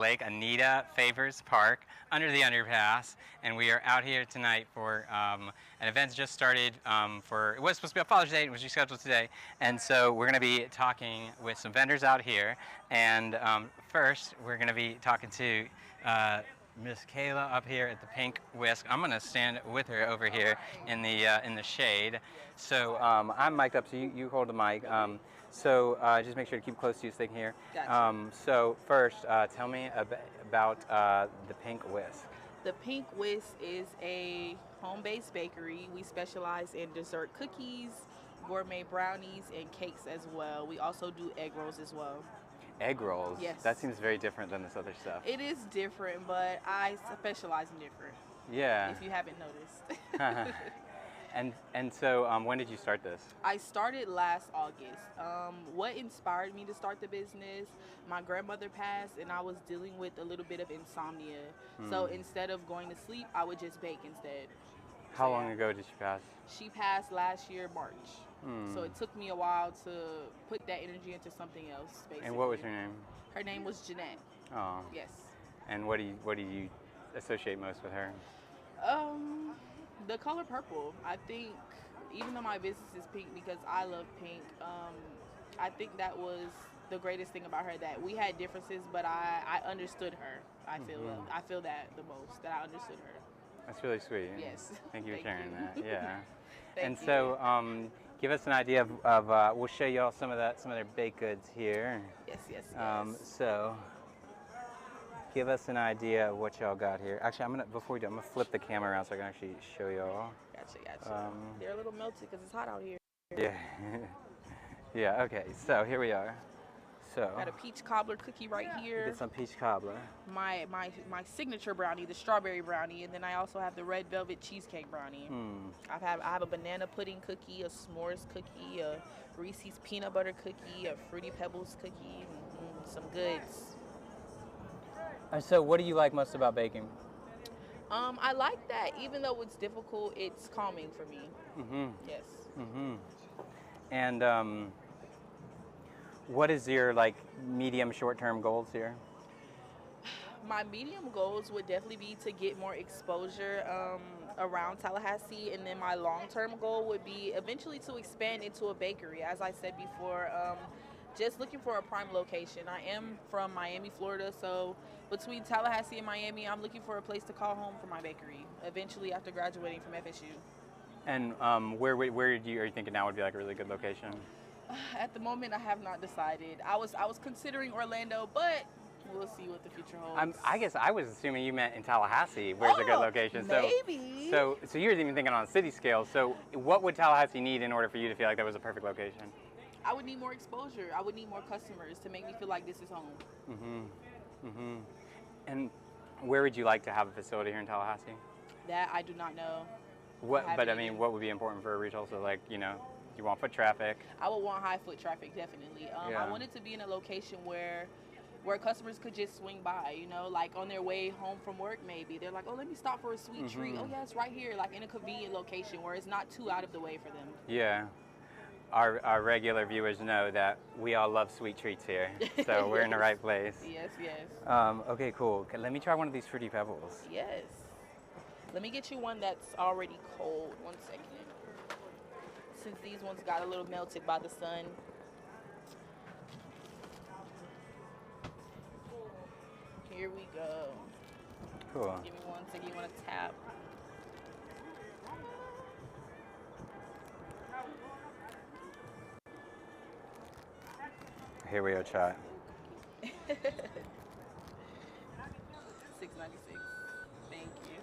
Lake Anita Favors Park under the underpass, and we are out here tonight for an event just started it was supposed to be a Father's Day, it was rescheduled today, and so we're going to be talking with some vendors out here, and first we're going to be talking to Miss Kayla up here at the Pink Whisk. I'm going to stand with her over here in the shade. So I'm mic'd up, so you hold the mic. Just make sure to keep close to you so they can hear. Gotcha. So first, tell me about the Pink Whisk. The Pink Whisk is a home-based bakery. We specialize in dessert cookies, gourmet brownies, and cakes as well. We also do egg rolls as well. Egg rolls? Yes. That seems very different than this other stuff. It is different, but I specialize in different. Yeah. If you haven't noticed. And so when did you start this? I started last August. What inspired me to start the business? My grandmother passed, and I was dealing with a little bit of insomnia. So instead of going to sleep, I would just bake instead. How long ago did she pass? She passed last year, March. So it took me a while to put that energy into something else, basically. And what was her name? Her name was Jeanette. Oh. Yes. And what do you associate most with her? The color purple. I think, even though my business is pink because I love pink, I think that was the greatest thing about her, that we had differences, but I understood her. I feel that the most, that I understood her. That's really sweet. Yes. Thank you for Thank sharing you. that. Yeah. Thank you. So, give us an idea of we'll show you all some of their baked goods here. Yes. So, give us an idea of what y'all got here. Actually, before we do, I'm gonna flip the camera around so I can actually show y'all. Gotcha. They're a little melted because it's hot out here. Yeah. Yeah. Okay. So here we are. So Got a peach cobbler cookie right here. get some peach cobbler. My signature brownie, the strawberry brownie, and then I also have the red velvet cheesecake brownie. I have a banana pudding cookie, a s'mores cookie, a Reese's peanut butter cookie, a Fruity Pebbles cookie, some goods. And so, what do you like most about baking? I like that even though it's difficult, it's calming for me. Yes. And what is your medium short-term goals here? My medium goals would definitely be to get more exposure around Tallahassee, and then my long-term goal would be eventually to expand into a bakery. As I said before, just looking for a prime location. I am from Miami, Florida, so between Tallahassee and Miami, I'm looking for a place to call home for my bakery, eventually after graduating from FSU. And where are you thinking now would be a really good location? At the moment, I have not decided. I was considering Orlando, but we'll see what the future holds. I guess I was assuming you meant in Tallahassee, where's a good location. Maybe. So you were even thinking on a city scale. So what would Tallahassee need in order for you to feel like that was a perfect location? I would need more exposure. I would need more customers to make me feel like this is home. And where would you like to have a facility here in Tallahassee? That I do not know. What would be important for a retail? So you want foot traffic? I would want high foot traffic, definitely. I want it to be in a location where customers could just swing by, like on their way home from work maybe. They're like, oh, let me stop for a sweet treat. Oh, yeah, it's right here, like in a convenient location where it's not too out of the way for them. Yeah. Our regular viewers know that we all love sweet treats here, so we're in the right place. Yes. Okay, cool. Let me try one of these Fruity Pebbles. Yes. Let me get you one that's already cold. 1 second. Since these ones got a little melted by the sun. Here we go. Cool. Give me 1 second. You want to tap? Here we go, chat. $6.96. Thank you.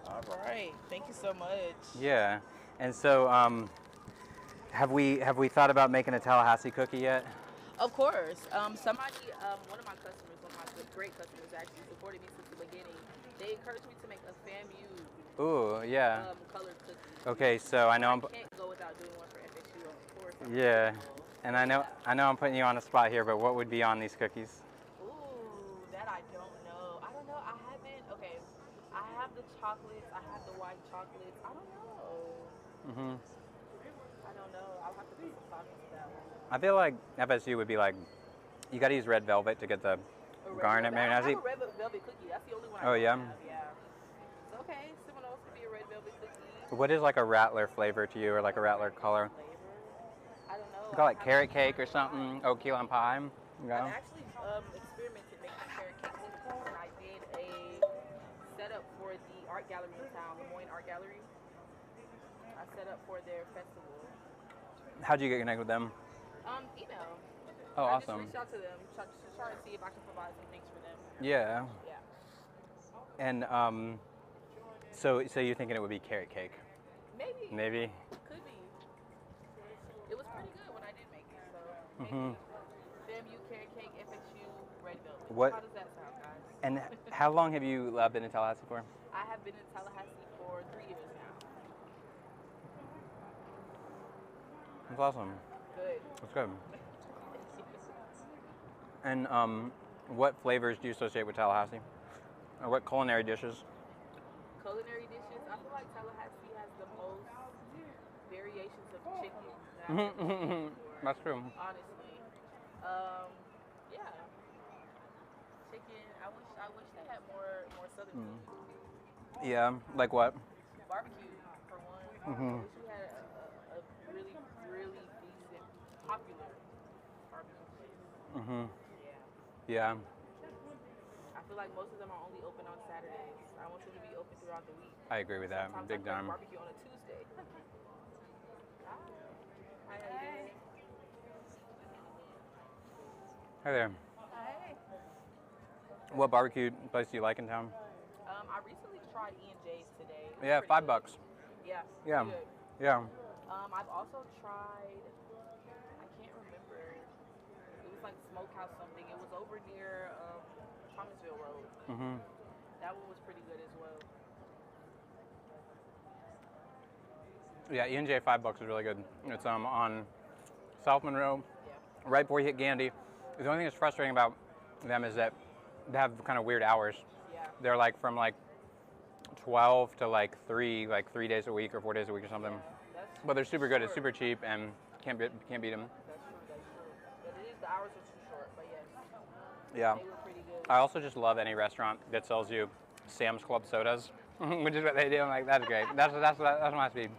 All right. Thank you so much. Yeah. And so, have we thought about making a Tallahassee cookie yet? Of course. One of my customers, one of my great customers, actually supported me since the beginning. They encouraged me to make a FAMU. Ooh, yeah. Colored cookie. Okay, so I know I can't go without doing one for FSU, of course. Yeah. And I know I'm putting you on the spot here, but what would be on these cookies? Ooh, that I don't know. I don't know. I haven't. Okay, I have the chocolates. I have the white chocolates. I don't know. I don't know. I'll have to put some thought into that one. I feel like FSU would be You got to use red velvet to get the A red garnet velvet. I mayonnaise. have a red velvet cookie. That's the only one I Oh, don't yeah? have. Yeah. So, okay, Seminoles could be a red velvet cookie. What is like a rattler flavor to you, or like a rattler color? Flavor. I don't know. Call I it haven't carrot cake or tried. something. Oat key lime pie. You I've know? actually experimented making carrot cakes before, and I did a setup for the art gallery in town, Lemoyne Art Gallery. I set up for their festival. How'd you get connected with them? Email. Oh, I awesome. just reached out to them, try to see if I can provide some things for them. Yeah. Yeah. And so you're thinking it would be carrot cake? Maybe. Maybe. Could be. It was pretty good when I did make it. So maybe Mhm. FAMU carrot cake, FXU red velvet. What- How does that sound, guys? And how long have you been in Tallahassee for? I have been in Tallahassee for 3 years now. That's awesome. Good. That's good. And what flavors do you associate with Tallahassee? Or what culinary dishes? Culinary dishes. I feel like Tallahassee has the most variations of chicken that I've ever seen before, That's true. honestly. Yeah. Chicken. I wish they had more southern food. Yeah, like what? Barbecue for one. Mhm. I wish we had a really, really decent, popular barbecue place. Mhm. Yeah. Yeah. I feel like most of them are only open on Saturdays. I want them to be open throughout the week. I agree with that. Sometimes Big I plan time. barbecue on a Tuesday. Hi. Hi, how you doing? Hi there. Hey. What barbecue place do you like in town? I recently tried E&J's today. It was Yeah, pretty $5. good. Yeah. Yeah. pretty good. Yeah. I've also tried, I can't remember. It was like Smokehouse something. It was over near Thomasville Road. Mhm. That one was pretty good as well. Yeah, E&J $5 is really good. It's on South Monroe, Yeah. right before you hit Gandy. The only thing that's frustrating about them is that they have kind of weird hours. Yeah. They're like from like 12 to like 3 days a week or 4 days a week or something. Yeah, that's But they're super good. It's short. super cheap and can't beat them. That's true. But it is, the hours are too short. But yes, Yeah. they were pretty good. I also just love any restaurant that sells you Sam's Club sodas, which is what they do. I'm like, that's great. That's my speed.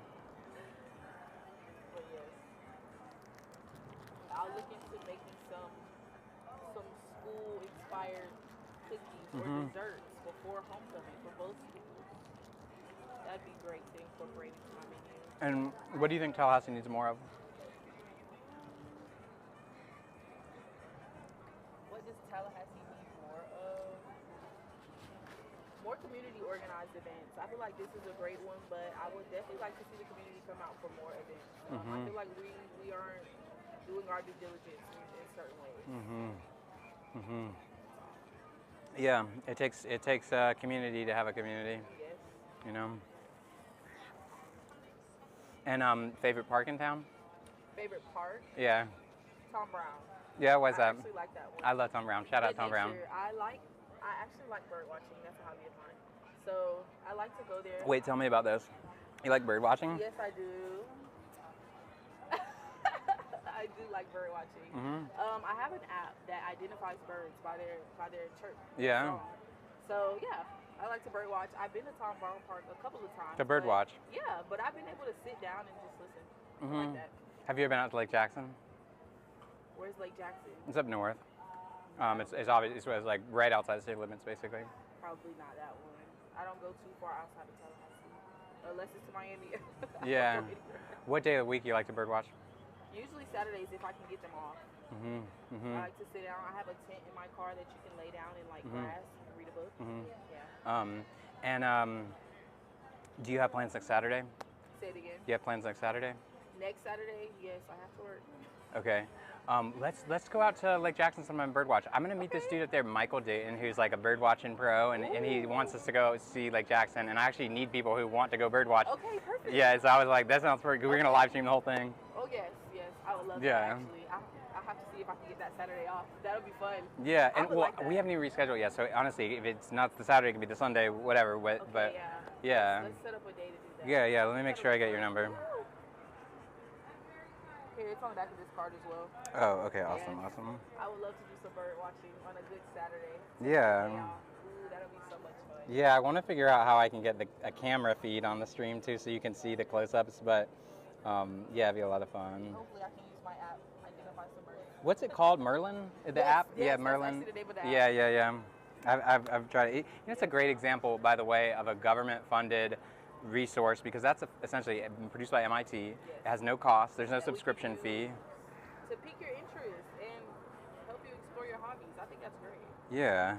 But yes, I'll look into making some school-inspired cookies or desserts before homecoming for both schools. That'd be great to incorporate into my menu. And what do you think Tallahassee needs more of? What does Tallahassee need more of? More community organized events. I feel like this is a great one, but I would definitely like to see the community come out for more events. I feel like we aren't doing our due diligence in certain ways. Yeah, it takes a community to have a community, Yes. you know. And favorite park in town? Favorite park? Yeah. Tom Brown. Yeah, why's I that? actually like that one. I love Tom Brown. Shout out Good Tom Brown. nature. I actually like bird watching. That's a hobby of mine. So I like to go there. Wait, tell me about this. You like bird watching? Yes, I do. I do like bird watching. I have an app that identifies birds by their chirp. Yeah. Song. So yeah, I like to bird watch. I've been to Tom Brown Park a couple of times. To bird but- watch. Yeah, but I've been able to sit down and just listen. I like that. Have you ever been out to Lake Jackson? Where's Lake Jackson? It's up north. It's obvious. It's like right outside the city limits, basically. Probably not that one. I don't go too far outside of Tallahassee, unless it's to Miami. I don't Yeah. go anywhere. What day of the week you like to bird watch? Usually Saturdays if I can get them off. I like to sit down. I have a tent in my car that you can lay down in like grass and read a book. Yeah. Do you have plans next Saturday? Say it again. Do you have plans next Saturday? Next Saturday, yes, I have to work. Okay. Let's go out to Lake Jackson sometime and bird watch. I'm gonna meet this dude up there, Michael Dayton, who's like a bird watching pro, and he wants us to go see Lake Jackson. And I actually need people who want to go bird watch. Okay, perfect. Yeah, so I was like, that sounds pretty good. We're gonna live stream the whole thing. Oh yes, I would love Yeah. that actually. I'll have to see if I can get that Saturday off. That'll be fun. Yeah, I and would well, like that. we haven't even rescheduled yet. So honestly, if it's not the Saturday, it can be the Sunday, whatever. Okay, But yeah. Let's set up a day to do that. yeah. Let me make sure I get your number. childcare. It's on the back of this card as well. Oh, okay, awesome, Yeah. awesome. I would love to do some bird watching on a good Saturday. Yeah. Ooh, that'll be so much fun. Yeah, I want to figure out how I can get a camera feed on the stream too, so you can see the close-ups. But yeah, it'd be a lot of fun. Hopefully, I can use my app, identify some birds. What's it called? Merlin? The Yes, app? yes, Yeah, that's Merlin. actually the name of the app. Yeah. I've tried it. You know, it's a great example, by the way, of a government-funded resource because that's essentially produced by MIT. It has no cost. There's no subscription fee. To pique your interest and help you explore your hobbies. I think that's great. Yeah.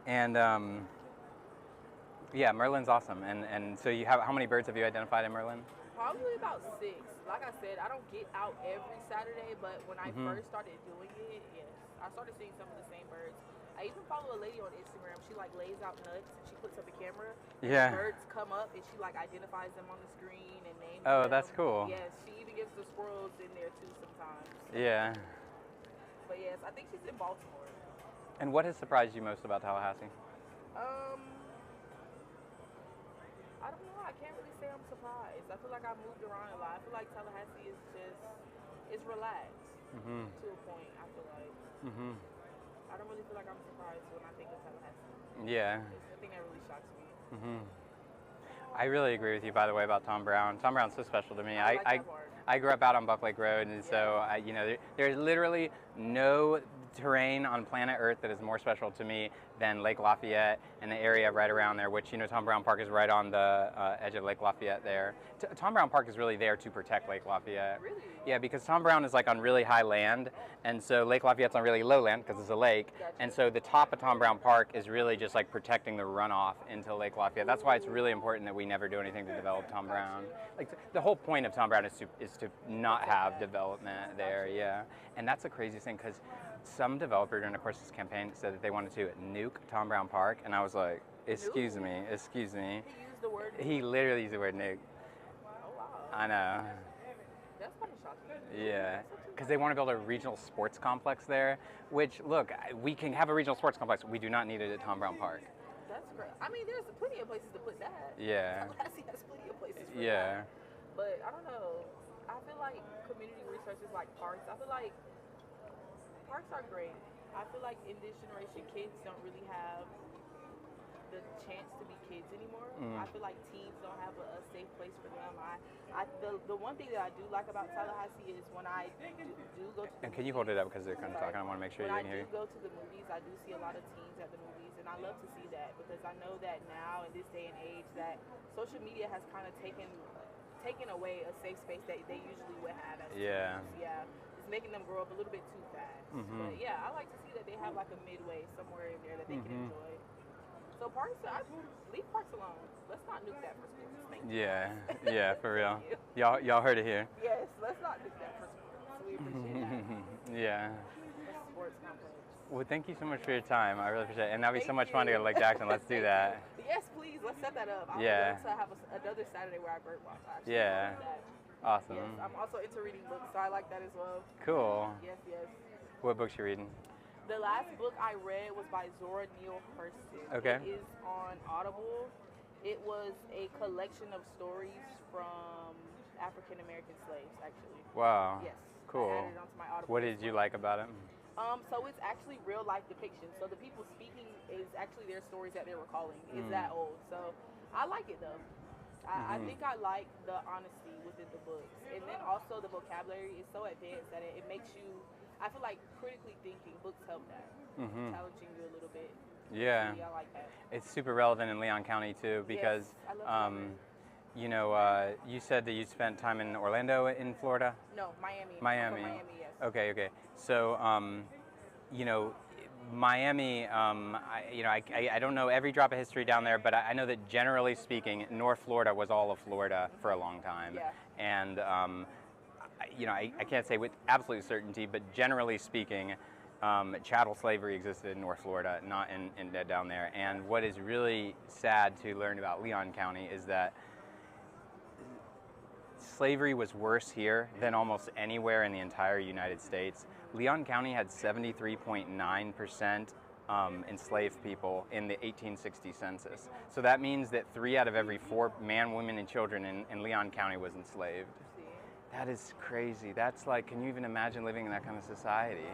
And yeah, Merlin's awesome. And so you have, how many birds have you identified in Merlin? Probably about 6. Like I said, I don't get out every Saturday, but when I first started doing it, yes, I started seeing some of the same birds. I even follow a lady on Instagram. She like lays out nuts and she puts up a camera. Yeah. And birds come up and she like identifies them on the screen and names Oh, them. that's cool. Yes, she even gets the squirrels in there too sometimes. Yeah. But yes, I think she's in Baltimore. And what has surprised you most about Tallahassee? I don't know. I can't really say I'm surprised. I feel like I moved around a lot. I feel like Tallahassee is just, it's relaxed to a point, I feel like. I don't really feel like I'm surprised when I think of Tallahassee. Yeah. It's the thing that really shocks me. I really agree with you, by the way, about Tom Brown. Tom Brown's so special to me. I like that part. I grew up out on Buck Lake Road, and so you know, there's literally no terrain on planet Earth that is more special to me than Lake Lafayette and the area right around there, which, you know, Tom Brown Park is right on the edge of Lake Lafayette there. Tom Brown Park is really there to protect Lake Lafayette. Really? Yeah, because Tom Brown is like on really high land, and so Lake Lafayette's on really low land because it's a lake. Gotcha. And so the top of Tom Brown Park is really just like protecting the runoff into Lake Lafayette. That's why it's really important that we never do anything to develop Tom Brown. Like the whole point of Tom Brown is to not have development there. Yeah, and that's the craziest thing because some developer during the course of this campaign said that they wanted to nuke Tom Brown Park, and I was like, excuse me. He used the word nuke. He literally used the word nuke. Oh, wow. I know. That's kind of shocking. Yeah, because they want to build a regional sports complex there, which, look, we can have a regional sports complex. We do not need it at Tom Brown Park. That's great. I mean, there's plenty of places to put that. Yeah. Tallahassee has plenty of places for Yeah. that. But I don't know. I feel like community resources like parks, I feel like parks are great. I feel like in this generation, kids don't really have the chance to be kids anymore. I feel like teens don't have a safe place for them. The one thing that I do like about Tallahassee is when I do go to the And can you hold it up because they're kind of talking? I want to make sure when you I can do hear. go to the movies, I do see a lot of teens at the movies, and I love to see that because I know that now in this day and age that social media has kind of taken away a safe space that they usually would have as Yeah. teens. Yeah, it's making them grow up a little bit too fast. But yeah, I like to see that they have like a midway somewhere in there that they can enjoy. So parks, leave parks alone. Let's not nuke that for sports. Thank you. Yeah, for real. Thank you. Y'all heard it here. Yes, let's not nuke that for sports. We appreciate that. Yeah. That's sports complex. Well, thank you so much for your time. I really appreciate it. And that'd be so Thank much fun to go to you. Lake Jackson. Let's do that. Yes, please. Let's set that up. I Yeah. would love to have another Saturday where I bird watch. I actually Yeah. love that. Awesome. Yes, I'm also into reading books, so I like that as well. Cool. Yes. What books you reading? The last book I read was by Zora Neale Hurston. Okay. It is on Audible. It was a collection of stories from African American slaves, actually. Wow. Yes. Cool. I added it onto my Audible. What did you like about it? So it's actually real life depiction. So the people speaking is actually their stories that they're recalling. It's that old. So I like it though. I think I like the honesty within the books. And then also the vocabulary is so advanced that it makes you, I feel like critically thinking, books help that. Challenging you a little bit. Yeah. I like that. It's super relevant in Leon County too because, Yes, I love you know, you said that you spent time in Orlando in Florida? No, Miami. Miami. I'm from Miami, yes. Okay. So, you know, Miami, I don't know every drop of history down there, but I know that generally speaking, North Florida was all of Florida for a long time. Yeah. And, you know, I can't say with absolute certainty, but generally speaking, chattel slavery existed in North Florida, not in down there. And what is really sad to learn about Leon County is that slavery was worse here than almost anywhere in the entire United States. Leon County had 73.9% enslaved people in the 1860 census. So that means that 3 out of every 4 men, women, and children in Leon County was enslaved. That is crazy. That's like, can you even imagine living in that kind of society?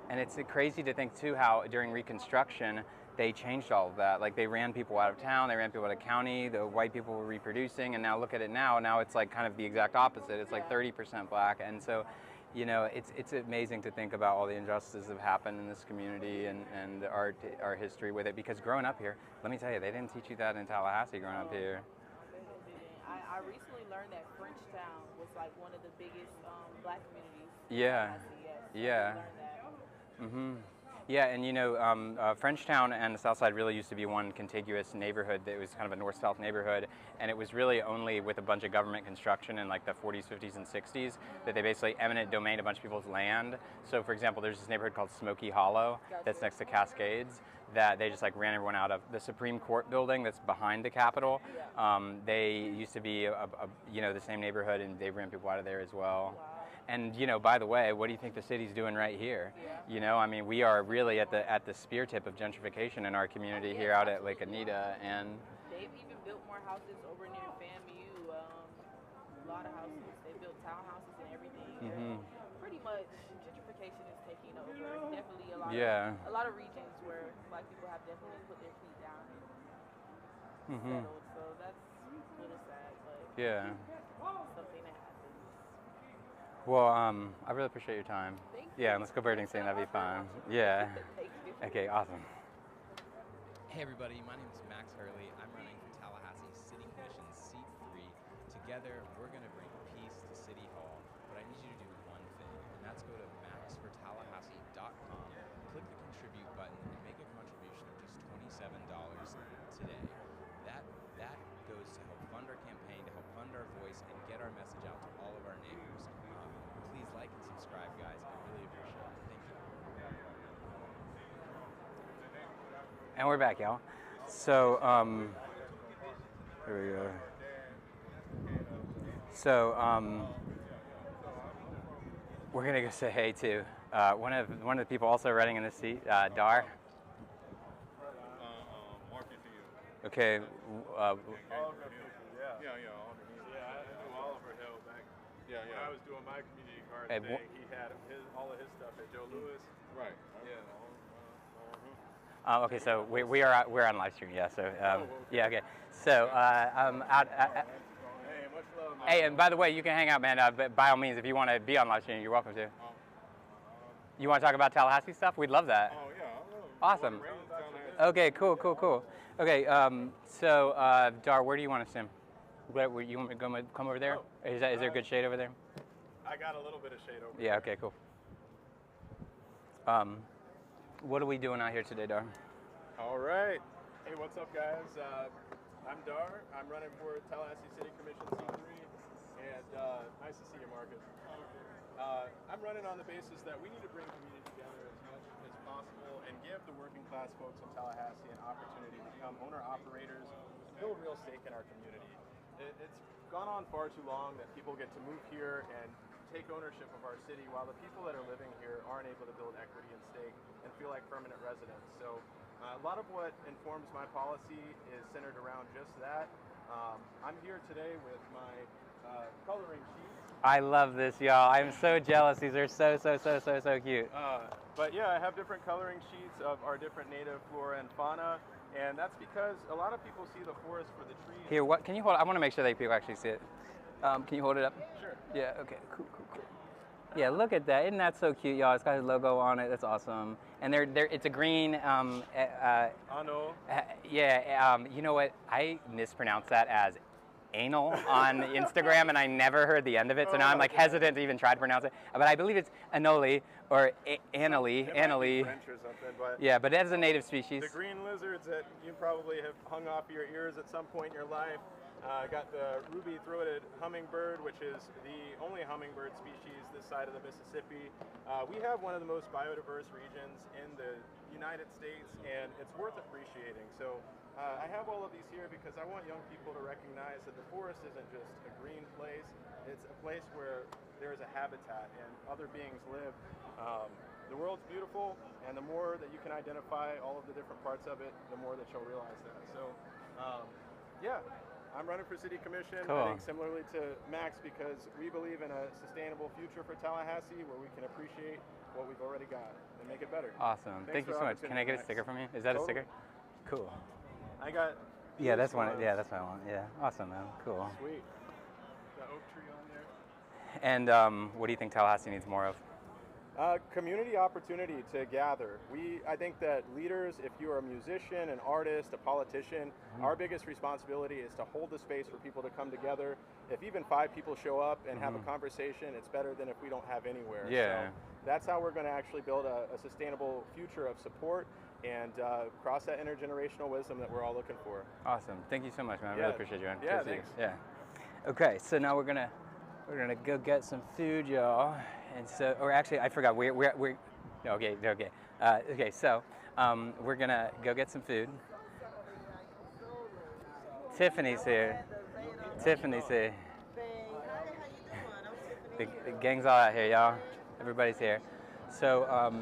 And it's crazy to think too how during Reconstruction they changed all of that. Like they ran people out of town, they ran people out of county, the white people were reproducing, and now look at it now. Now it's like kind of the exact opposite. It's like 30% black. And so, you know, it's amazing to think about all the injustices that have happened in this community and our history with it. Because growing up here, let me tell you, they didn't teach you that in Tallahassee growing up here. I recently learned that Frenchtown was like one of the biggest black communities. Yeah. Yes, Yeah. I learned that. Mm-hmm. Yeah, and you know, Frenchtown and the South Side really used to be one contiguous neighborhood that was kind of a north-south neighborhood, and it was really only with a bunch of government construction in like the 40s, 50s, and 60s that they basically eminent domained a bunch of people's land. So, for example, there's this neighborhood called Smoky Hollow that's next to Cascades that they just like ran everyone out of. The Supreme Court building that's behind the Capitol, they used to be you know, the same neighborhood, and they ran people out of there as well. Wow. And you know, by the way, what do you think the city's doing right here? You know, I mean, we are really at the spear tip of gentrification in our community here out at Lake Anita, and they've even built more houses over near FAMU. A lot of houses. They built townhouses and everything. Pretty much gentrification is taking over. Definitely a lot of regions where black people have definitely put their feet down and settled. So that's a little sad, but something that happens. Well, I really appreciate your time. Thank Yeah, you. and let's go birding soon. That'd be fun. Yeah. Thank you. Okay, awesome. Hey everybody, my name is Max Herrle. I'm running for Tallahassee City Commission seat 3. Together, we're going to bring peace to City Hall. But I need you to do one thing, and that's go to maxfortallahassee.com, click the contribute button, and make a contribution of just $27 today. That goes to help fund our campaign, to help fund our voice, and get our message out to all of our neighbors. Please like and subscribe, guys. I really appreciate it. Thank you. And we're back, y'all. So, here we go. So, we're gonna go say hey to one of the people also running in this seat, Dar. Okay. All of our people, yeah, I knew Oliver Hill back. When I was doing my community card thing, he had all of his stuff at Joe Louis. Right. Yeah. Okay, so we're on live stream, yeah. So yeah, okay. So out. Hey, much love, man. Hey, and by the way, you can hang out, man. But by all means, if you want to be on live stream, you're welcome to. You want to talk about Tallahassee stuff? We'd love that. Oh yeah. Awesome. Okay, cool. Okay, so Dar, where do you want to sim? You want me to come over there? Is there good shade over there? I got a little bit of shade over Yeah. Okay. Cool. What are we doing out here today, Dar? All right. Hey, what's up, guys? I'm Dar. I'm running for Tallahassee City Commission C3, and nice to see you, Marcus. I'm running on the basis that we need to bring community together as much as possible and give the working class folks in Tallahassee an opportunity to become owner-operators, build real stake in our community. It's gone on far too long that people get to move here and take ownership of our city while the people that are living here aren't able to build equity and stake and feel like permanent residents. So a lot of what informs my policy is centered around just that. I'm here today with my coloring sheets. I love this, y'all. I'm so jealous. These are so cute. But yeah, I have different coloring sheets of our different native flora and fauna, and that's because a lot of people see the forest for the trees. Here, what can you hold? I want to make sure that people actually see it. Can you hold it up? Sure. Yeah. Okay. Cool. Yeah, look at that. Isn't that so cute, y'all? It's got his logo on it. That's awesome. And it's a green. I know. Yeah. You know what? I mispronounced that as anal on Instagram, and I never heard the end of it, so now I'm like hesitant to even try to pronounce it. But I believe it's anole or anole. French or something, but yeah, but it is a native species. the green lizards that you probably have hung off your ears at some point in your life. Got the ruby-throated hummingbird, which is the only hummingbird species this side of the Mississippi. We have one of the most biodiverse regions in the United States, and it's worth appreciating. So I have all of these here because I want young people to recognize that the forest isn't just a green place. It's a place where there is a habitat and other beings live. The world's beautiful, and the more that you can identify all of the different parts of it, the more that you'll realize that. So, yeah. I'm running for city commission. Cool. I think similarly to Max, because we believe in a sustainable future for Tallahassee where we can appreciate what we've already got and make it better. Awesome. Thank Thanks you for so the much. Can I get a opportunity, sticker Max. from you? Is that a Totally. sticker? Cool. I got. Yeah, that's these one. ones. Yeah, that's what I want. Yeah, awesome, man. Cool. Sweet. The oak tree on there. And what do you think Tallahassee needs more of? Community opportunity to gather. I think that leaders, if you are a musician, an artist, a politician, our biggest responsibility is to hold the space for people to come together. If even 5 people show up and have a conversation, it's better than if we don't have anywhere. Yeah. So that's how we're going to actually build a sustainable future of support and cross that intergenerational wisdom that we're all looking for. Awesome. Thank you so much, man. I Yeah. really appreciate you, man. Yeah, Good to see you. thanks. Yeah. Okay, so now we're gonna go get some food, y'all. And so, or actually, I forgot. We're no, okay. Okay, so we're gonna go get some food. Tiffany's here. Tiffany's here. The gang's all out here, y'all. Everybody's here. So, all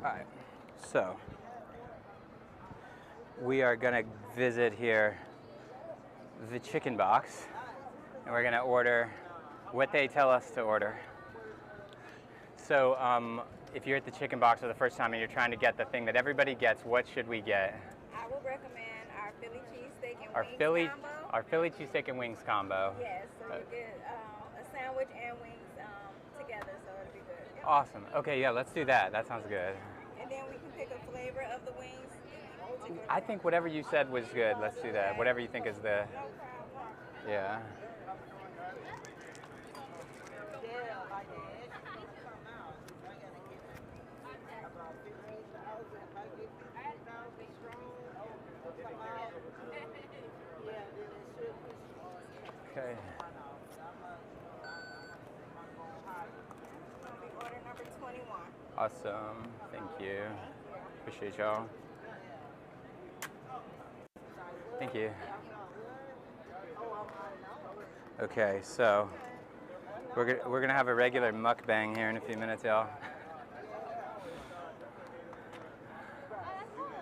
right. So, we are gonna visit here the chicken box, and we're gonna order what they tell us to order. So, if you're at the chicken box for the first time and you're trying to get the thing that everybody gets, what should we get? I would recommend our Philly cheesesteak and Our wings combo. Our Philly cheesesteak and wings combo. Yes, so you get a sandwich and wings together, so it'll be good. Yep. Awesome. Okay, yeah, let's do that. That sounds good. And then we can pick a flavor of the wings. I think whatever you said was good. Let's do that. Whatever you think is the, No problem. yeah. Okay. It'll be order number 21. Awesome. Thank you. Appreciate y'all. Thank you. Okay, so we're gonna have a regular mukbang here in a few minutes, y'all.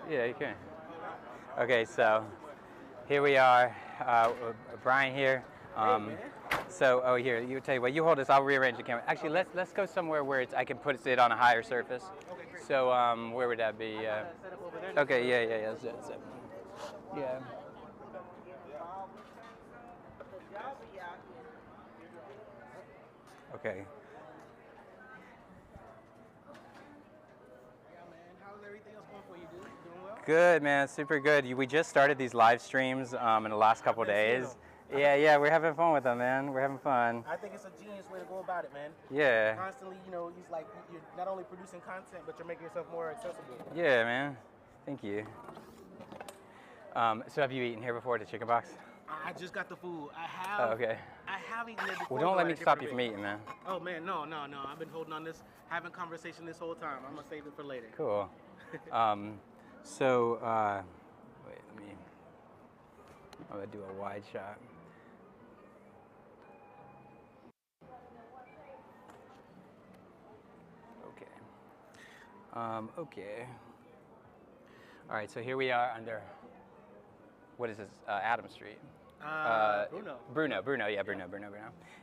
Yeah, you can. Okay, so here we are. Brian here. So, here, you tell you what. You hold this. I'll rearrange the camera. Actually, let's go somewhere where I can put it on a higher surface. Okay, great. So, where would that be? Set up over there. Okay, yeah. That's it. Yeah. Okay. Yeah, man. How's everything else going for you, dude? Doing well? Good, man. Super good. We just started these live streams in the last couple I've been seeing days. Yeah, we're having fun with them, man. We're having fun. I think it's a genius way to go about it, man. Yeah. Constantly, it's like you're not only producing content, but you're making yourself more accessible. Yeah, man. Thank you. So have you eaten here before at the chicken box? I just got the food. I have. Oh, okay. I have eaten it before. Well, don't though, let at me a stop different you from rate. eating, man. Oh man, no. I've been holding on this, having conversation this whole time. I'm gonna save it for later. Cool. Wait, I'm gonna do a wide shot. Okay. Okay. All right, so here we are under, what is this, Adam Street? Bruno. Bruno.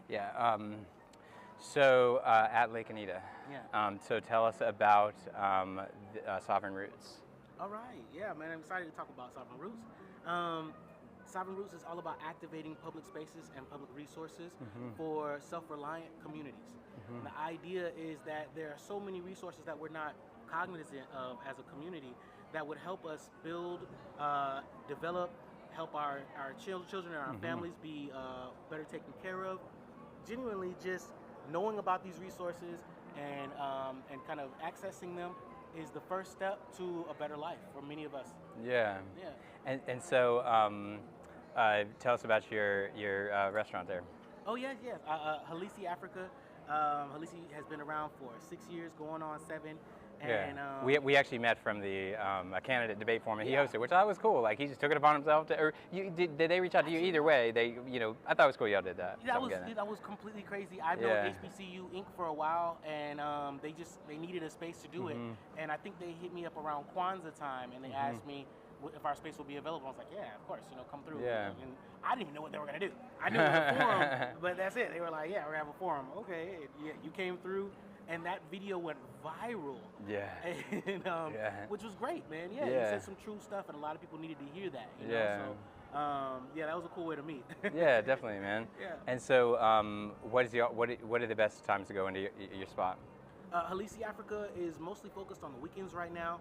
Yeah. So at Lake Anita. Yeah. So tell us about Sovereign Roots. All right, yeah, man, I'm excited to talk about Sovereign Roots. Sovereign Roots is all about activating public spaces and public resources for self-reliant communities. And the idea is that there are so many resources that we're not cognizant of as a community that would help us build, develop, help our children and our families be better taken care of. Genuinely, just knowing about these resources and kind of accessing them is the first step to a better life for many of us. Yeah. Yeah. And so tell us about your restaurant there. Oh yes. Herrle, Africa. Herrle has been around for 6 years, going on 7, And we actually met from the a candidate debate forum, and he Yeah. hosted, which I thought was cool. Like he just took it upon himself to, or did they reach out to you? Either way, they, I thought it was cool y'all did that. that was completely crazy. I've known HBCU Inc. for a while, and they needed a space to do it, and I think they hit me up around Kwanzaa time, and they asked me if our space would be available. I was like, yeah, of course, come through. Yeah. And I didn't even know what they were gonna do. I knew it was a forum, but that's it. They were like, yeah, we're gonna have a forum. Okay, yeah, you came through. And that video went viral. Yeah. And, which was great, man. Yeah, you said some true stuff, and a lot of people needed to hear that. So, that was a cool way to meet. Yeah, definitely, man. Yeah. And so, what are the best times to go into your spot? Herrle, Africa is mostly focused on the weekends right now.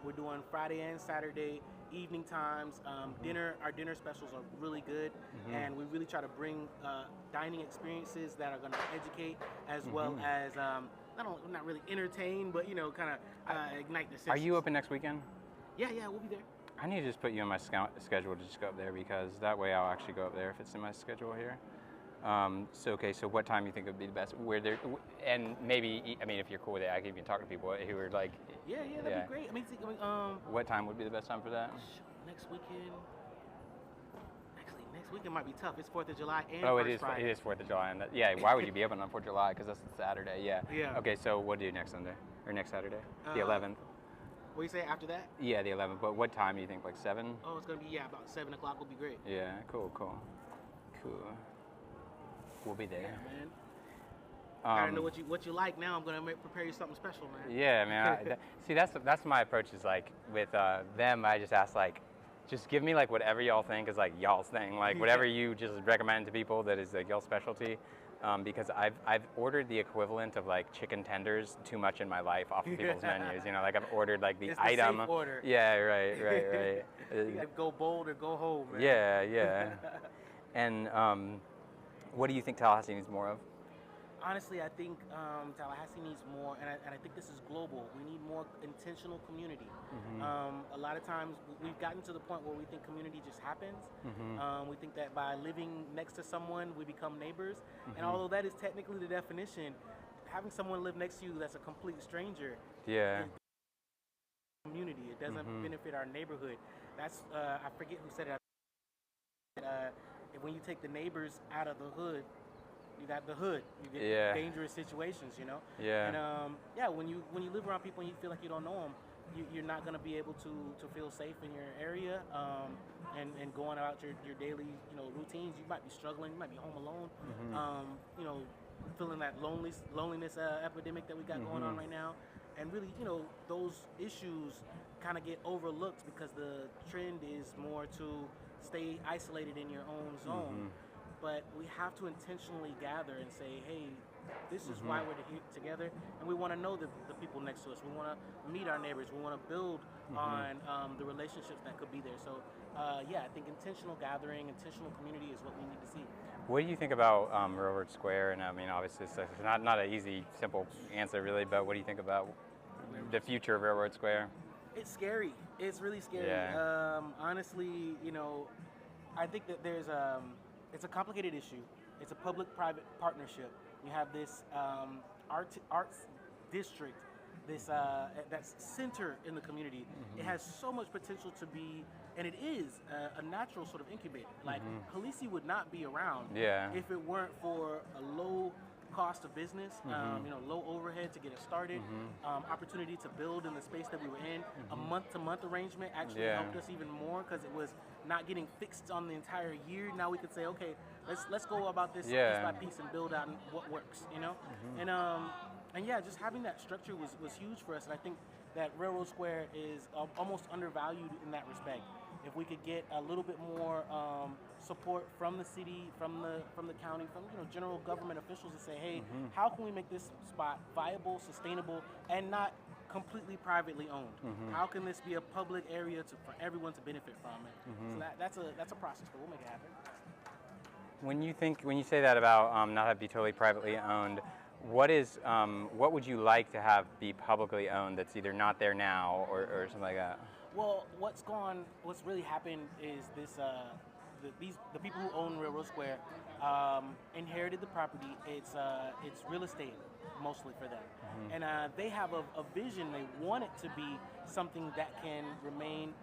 We're doing Friday and Saturday evening times. Our dinner specials are really good, and we really try to bring dining experiences that are going to educate as well as not really entertain, but kind of ignite the senses. Are you open next weekend? Yeah, we'll be there. I need to just put you on my schedule to just go up there, because that way I'll actually go up there if it's in my schedule here. So what time do you think would be the best? And maybe, if you're cool with it, I can even talk to people who are like... Yeah, that'd be great. What time would be the best time for that? Next weekend... Actually, next weekend might be tough. It's 4th of July and It is 4th of July. And why would you be open on 4th of July? Because that's Saturday, yeah. Okay, so what do you do next Sunday? Or next Saturday? The 11th? What do you say after that? Yeah, the 11th. But what time do you think? Like 7? Oh, it's going to be, about 7 o'clock would be great. Yeah, cool. We'll be there. Yeah, man. I don't know what you like now. I'm gonna prepare you something special, man. Yeah, man. See, that's my approach. Is like with them, I just ask like, just give me like whatever y'all think is like y'all's thing, like whatever you just recommend to people that is like y'all's specialty. Because I've ordered the equivalent of like chicken tenders too much in my life off of people's menus. Like I've ordered like the item. Safe order. Yeah, right. You gotta go bold or go home, man. Yeah. And what do you think Tallahassee needs more of? Honestly, I think Tallahassee needs more, and I think this is global. We need more intentional community. A lot of times, we've gotten to the point where we think community just happens. We think that by living next to someone, we become neighbors. And although that is technically the definition, having someone live next to you that's a complete stranger, community. It doesn't benefit our neighborhood. That's I forget who said it. When you take the neighbors out of the hood, you got the hood. You get dangerous situations, Yeah. And when you live around people and you feel like you don't know them, you're not going to be able to feel safe in your area, and going about your daily routines. You might be struggling. You might be home alone. Feeling that loneliness epidemic that we got going on right now, and really those issues kind of get overlooked because the trend is more to stay isolated in your own zone. But we have to intentionally gather and say, hey, this is why we're here together, and we want to know the people next to us. We want to meet our neighbors. We want to build on the relationships that could be there. So, I think intentional gathering, intentional community is what we need to see. What do you think about Railroad Square? And obviously, it's not an easy, simple answer, really. But what do you think about the future of Railroad Square? It's scary. It's really scary. Yeah. Honestly, I think that it's a complicated issue. It's a public-private partnership. You have this arts district, that's center in the community. It has so much potential to be, and it is a natural sort of incubator. Like Herrle would not be around if it weren't for a low cost of business, low overhead to get it started, opportunity to build in the space that we were in. A month-to-month arrangement actually helped us even more because it was not getting fixed on the entire year. Now we could say, okay, let's go about this piece by piece and build out what works, and just having that structure was huge for us. And I think that Railroad Square is almost undervalued in that respect. If we could get a little bit more support from the city, from the county, from general government officials to say, hey, how can we make this spot viable, sustainable, and not completely privately owned? How can this be a public area for everyone to benefit from it? So that's a process, but we'll make it happen. When you say that about not have to be totally privately owned, what would you like to have be publicly owned that's either not there now or something like that? Well, what's really happened is the people who own Railroad Square inherited the property. It's real estate mostly for them, and they have a vision. They want it to be something that can remain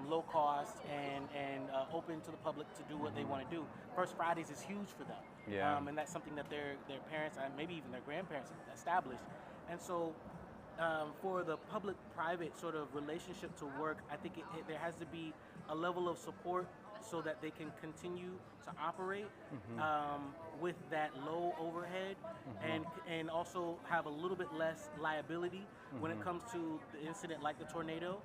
low cost and open to the public to do what they want to do. First Fridays is huge for them, and that's something that their parents and maybe even their grandparents established. And so for the public-private sort of relationship to work, I think there has to be a level of support so that they can continue to operate with that low overhead and also have a little bit less liability when it comes to the incident like the tornado.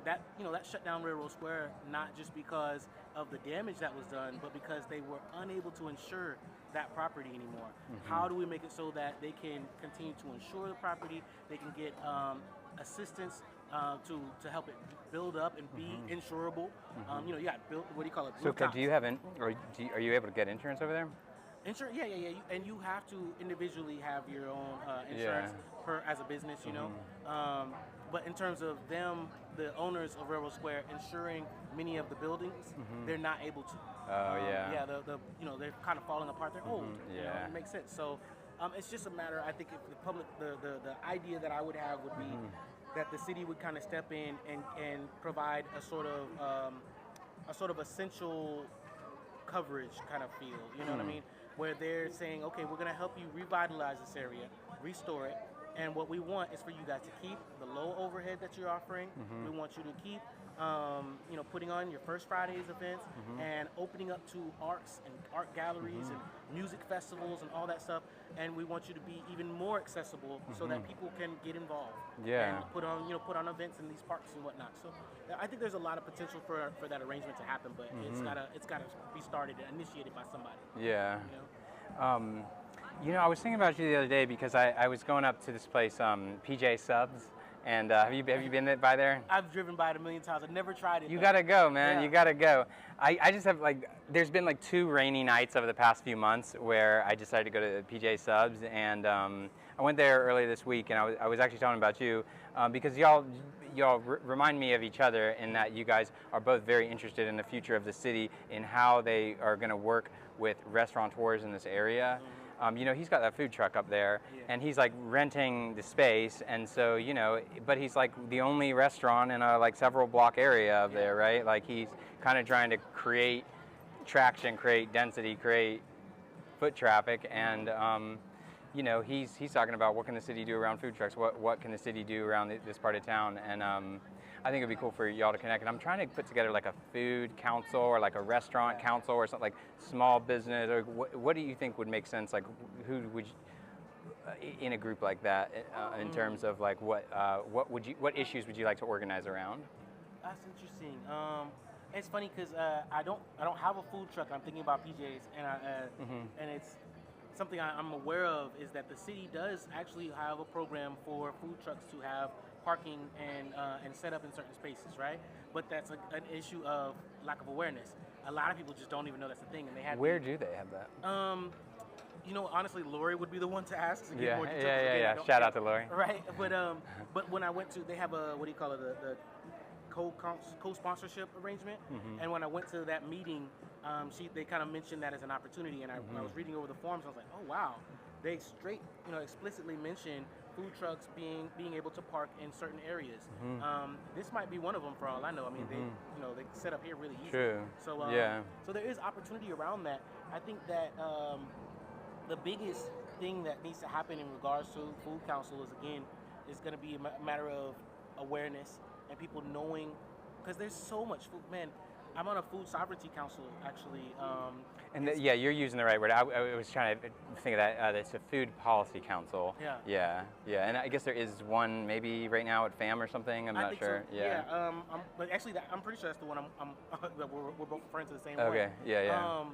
That shut down Railroad Square not just because of the damage that was done, but because they were unable to insure that property anymore. How do we make it so that they can continue to insure the property? They can get assistance to help it build up and be insurable. You got built. What do you call it? So, do you have are you able to get insurance over there? Insurance, yeah. And you have to individually have your own insurance as a business, you know. But in terms of them, the owners of Railroad Square insuring many of the buildings, they're not able to. Yeah, they're kind of falling apart. They're old. You know, it makes sense. So it's just a matter. I think if the public, the idea that I would have would be that the city would kind of step in and provide a sort of essential coverage kind of feel. You know what I mean? Where they're saying, okay, we're going to help you revitalize this area, restore it, and what we want is for you guys to keep the low overhead that you're offering. We want you to keep, putting on your First Fridays events and opening up to arts and art galleries and music festivals and all that stuff. And we want you to be even more accessible so that people can get involved. And put on events in these parks and whatnot. So I think there's a lot of potential for that arrangement to happen, but it's gotta be started and initiated by somebody. I was thinking about you the other day because I was going up to this place, PJ Subs, and have you been by there? I've driven by it a million times. I've never tried it. You gotta go, man. You gotta go. I just have there's been 2 rainy nights over the past few months where I decided to go to PJ Subs, and I went there earlier this week, and I was actually talking about you because y'all remind me of each other in that you guys are both very interested in the future of the city, in how they are going to work with restaurateurs in this area. He's got that food truck up there, and he's renting the space, and so but he's the only restaurant in a several block area of there, right? He's kind of trying to create traction, create density, create foot traffic, and he's talking about what can the city do around food trucks, what can the city do around this part of town, and I think it'd be cool for y'all to connect. And I'm trying to put together a food council or a restaurant council or something, small business, or what do you think would make sense? Who would you, in a group like that, in terms of what issues would you like to organize around? That's interesting. It's funny because I don't have a food truck. I'm thinking about PJs, and it's something I'm aware of is that the city does actually have a program for food trucks to have parking and set up in certain spaces, right? But that's an issue of lack of awareness. A lot of people just don't even know that's a thing, and they have. Where do they have that? Honestly, Lori would be the one to ask to get more details. Yeah. Shout out to Lori. Right, but when I went to, they have a the co-sponsorship arrangement, and when I went to that meeting, they kind of mentioned that as an opportunity, and when I was reading over the forms, I was like, oh wow, they explicitly mentioned food trucks being able to park in certain areas. This might be one of them for all I know. I mean, they set up here really easy. True. So so there is opportunity around that. I think that the biggest thing that needs to happen in regards to food council is going to be a matter of awareness and people knowing, because there's so much food. Man, I'm on a food sovereignty council actually. You're using the right word. I was trying to think of that. It's a food policy council. Yeah. And I guess there is one maybe right now at FAM or something. I'm not sure. So. But actually, I'm pretty sure that's the one that we're both referring to the same one. Okay. Yeah.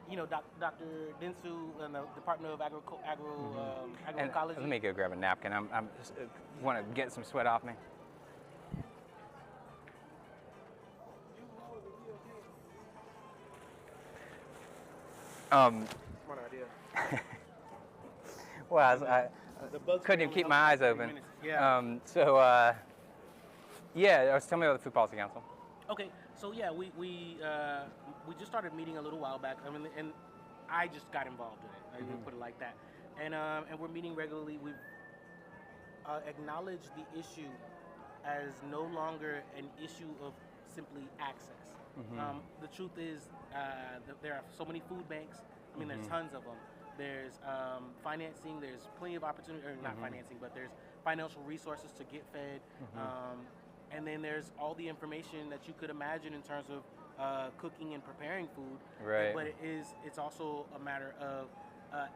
Dr. Densu and the Department of Agroecology. Let me go grab a napkin. I'm want to get some sweat off me. Smart idea. Well, I couldn't even keep my eyes open. Yeah. Tell me about the Food Policy Council. Okay, So yeah, we just started meeting a little while back. I mean, and I just got involved in it. I put it like that. And we're meeting regularly. We've acknowledged the issue as no longer an issue of simply access. The truth is, there are so many food banks. I mean, there's tons of them. There's financing. There's plenty of opportunity, or not financing, but there's financial resources to get fed. And then there's all the information that you could imagine in terms of cooking and preparing food. Right. But it's also a matter of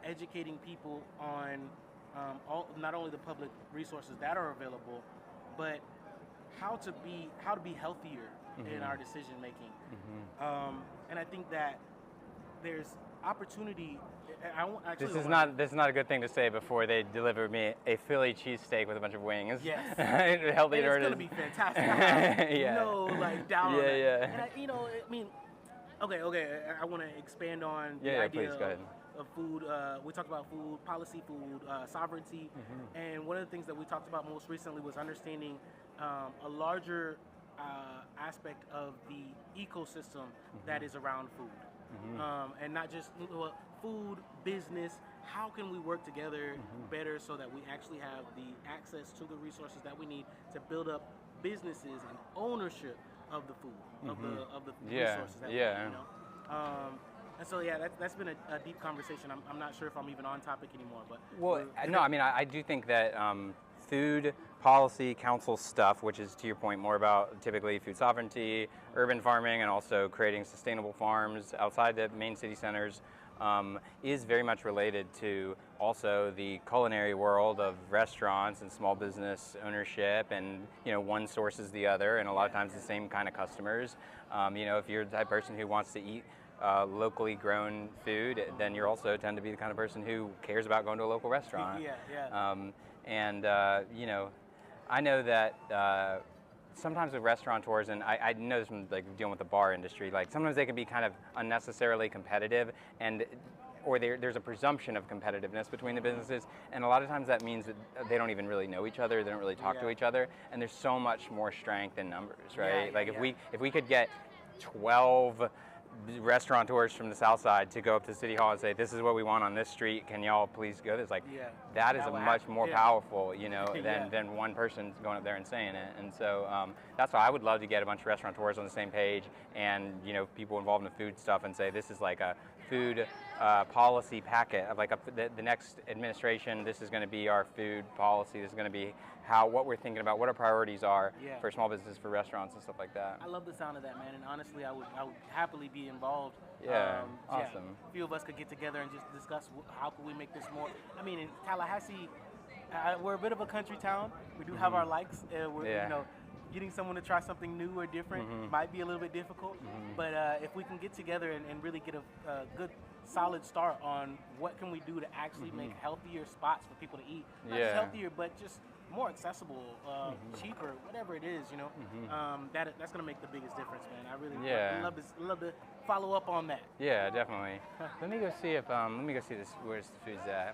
educating people on not only the public resources that are available, but how to be healthier in our decision making. And I think that there's opportunity. This is not a good thing to say before they deliver me a Philly cheesesteak with a bunch of wings. Yes. Healthy It's order. gonna be fantastic. Yeah. No, like down on that. Yeah. And I mean, okay. I want to expand on the Yeah, idea please, go ahead. of food. We talked about food policy, food sovereignty, and one of the things that we talked about most recently was understanding a larger aspect of the ecosystem that is around food, and not just food business. How can we work together better so that we actually have the access to the resources that we need to build up businesses and ownership of the food, of the resources that we need, you know? And so that's been a deep conversation. I'm not sure if I'm even on topic anymore, but no, I mean I do think that food policy council stuff, which is to your point more about typically food sovereignty, urban farming, and also creating sustainable farms outside the main city centers, is very much related to also the culinary world of restaurants and small business ownership, and one sources the other, and a lot of times the same kind of customers. If you're the type of person who wants to eat locally grown food, then you also tend to be the kind of person who cares about going to a local restaurant. I know that sometimes with restaurateurs, and I know this from like dealing with the bar industry, like sometimes they can be kind of unnecessarily competitive, or there's a presumption of competitiveness between the businesses, and a lot of times that means that they don't even really know each other, they don't really talk to each other, and there's so much more strength in numbers, right? If we could get 12 restaurateurs from the south side to go up to City Hall and say, this is what we want on this street, can y'all please go? It's like, that is a much more powerful, than one person going up there and saying it. And so that's why I would love to get a bunch of restaurateurs on the same page, and people involved in the food stuff, and say this is like a food policy packet of like the next administration. This is going to be our food policy. This is going to be what we're thinking about, what our priorities are for small businesses, for restaurants and stuff like that. I love the sound of that, man, and honestly I would happily be involved. Awesome. A few of us could get together and just discuss how can we make this more. I mean, in Tallahassee, we're a bit of a country town. We do have our likes. Getting someone to try something new or different might be a little bit difficult, but if we can get together and really get a good solid start on what can we do to actually make healthier spots for people to eat, not just healthier, but just more accessible, cheaper, whatever it is, that's gonna make the biggest difference, man. I really love to follow up on that. Yeah, definitely. Let me go see this. Where's the food's at?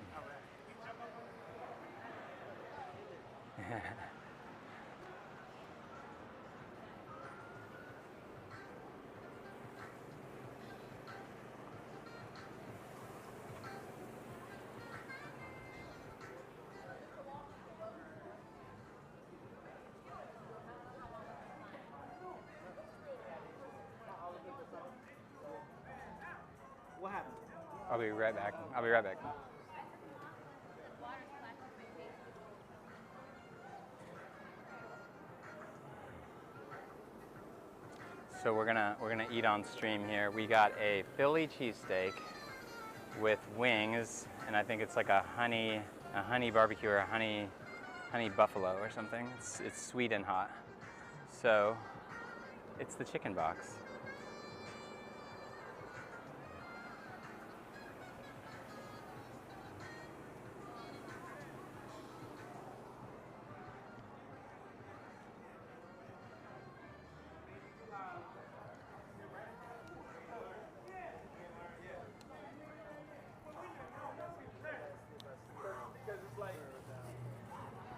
What happened? I'll be right back. So we're gonna eat on stream here. We got a Philly cheesesteak with wings, and I think it's like a honey barbecue or a honey buffalo or something. It's sweet and hot. So it's the chicken box.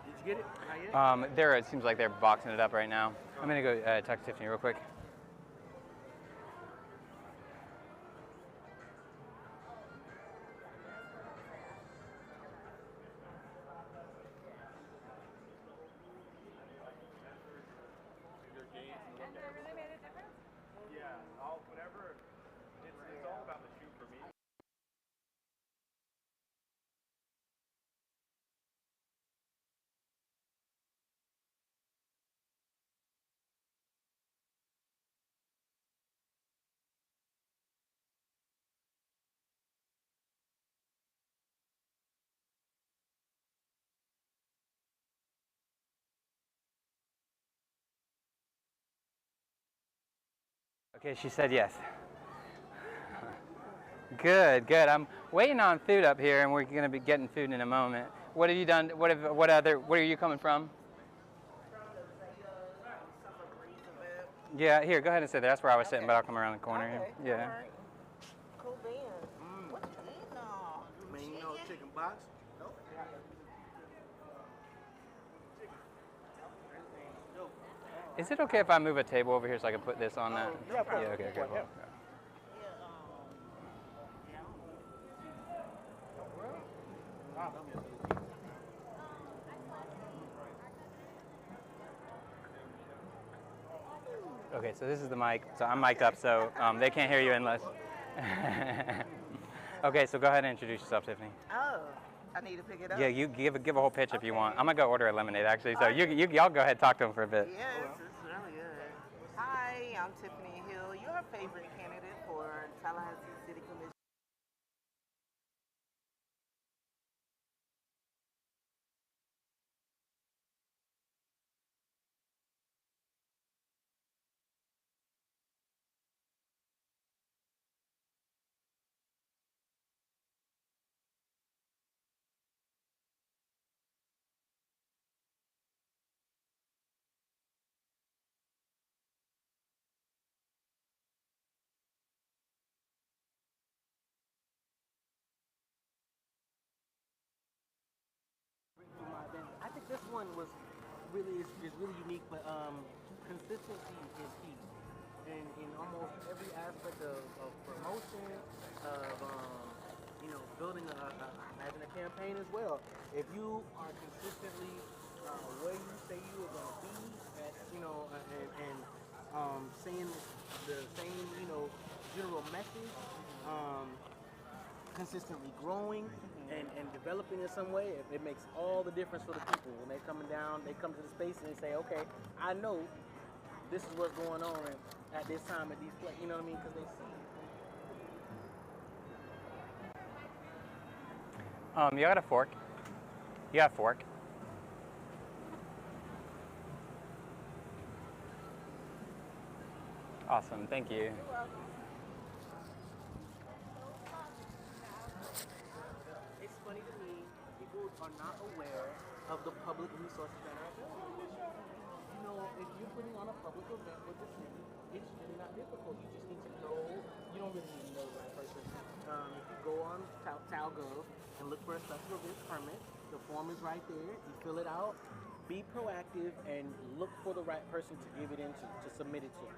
Did you get it? Not yet? It seems like they're boxing it up right now. I'm gonna go talk to Tiffany real quick. Okay, she said yes. Good, good. I'm waiting on food up here, and we're going to be getting food in a moment. What have you done? Where are you coming from? Yeah, here, go ahead and sit there. That's where I was sitting, but I'll come around the corner here. Yeah. All right. Cool beans. What you eating on? Man, you know, chicken box. Nope. Is it okay if I move a table over here so I can put this on that? Yeah, Yeah, okay, okay. Well, okay, so this is the mic. So I'm mic'd up, so they can't hear you unless. Okay, so go ahead and introduce yourself, Tiffany. Oh, I need to pick it up. Yeah, you give a whole pitch if you want. I'm gonna go order a lemonade actually. So y'all go ahead and talk to them for a bit. Yes, it's really good. Hi, I'm Tiffany Hill, your favorite candidate for Tallahassee City Commission. I think this one was really is really unique, but consistency is key. And in almost every aspect of promotion, of building imagine a campaign as well. If you are consistently where you say you are going to be, at, and saying the same general message. Consistently growing and developing in some way, it makes all the difference for the people. When they're coming down, they come to the space and they say, okay, I know this is what's going on at this time at these places, you know what I mean? Because they see. You got a fork? You got a fork? Awesome, thank you. It's funny to me, people are not aware of the public resources that are available. You know, if you're putting on a public event with the city, it's really not difficult. You just need to know, you don't really need to know the right person. If you go on TalGov and look for a special events permit, the form is right there. You fill it out. Be proactive and look for the right person to give it into, to submit it to.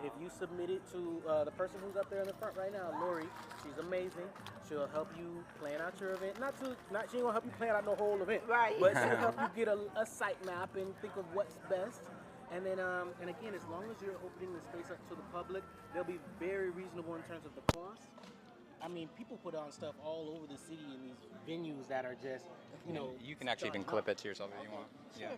If you submit it to the person who's up there in the front right now, Lori, she's amazing. She'll help you plan out your event. She ain't gonna help you plan out the whole event, Right. but she'll help you get a site map and think of what's best. And then, and again, as long as you're opening the space up to the public, they'll be very reasonable in terms of the cost. I mean, people put on stuff all over the city in these venues that are just, You can actually even clip it to yourself if you want. Sure.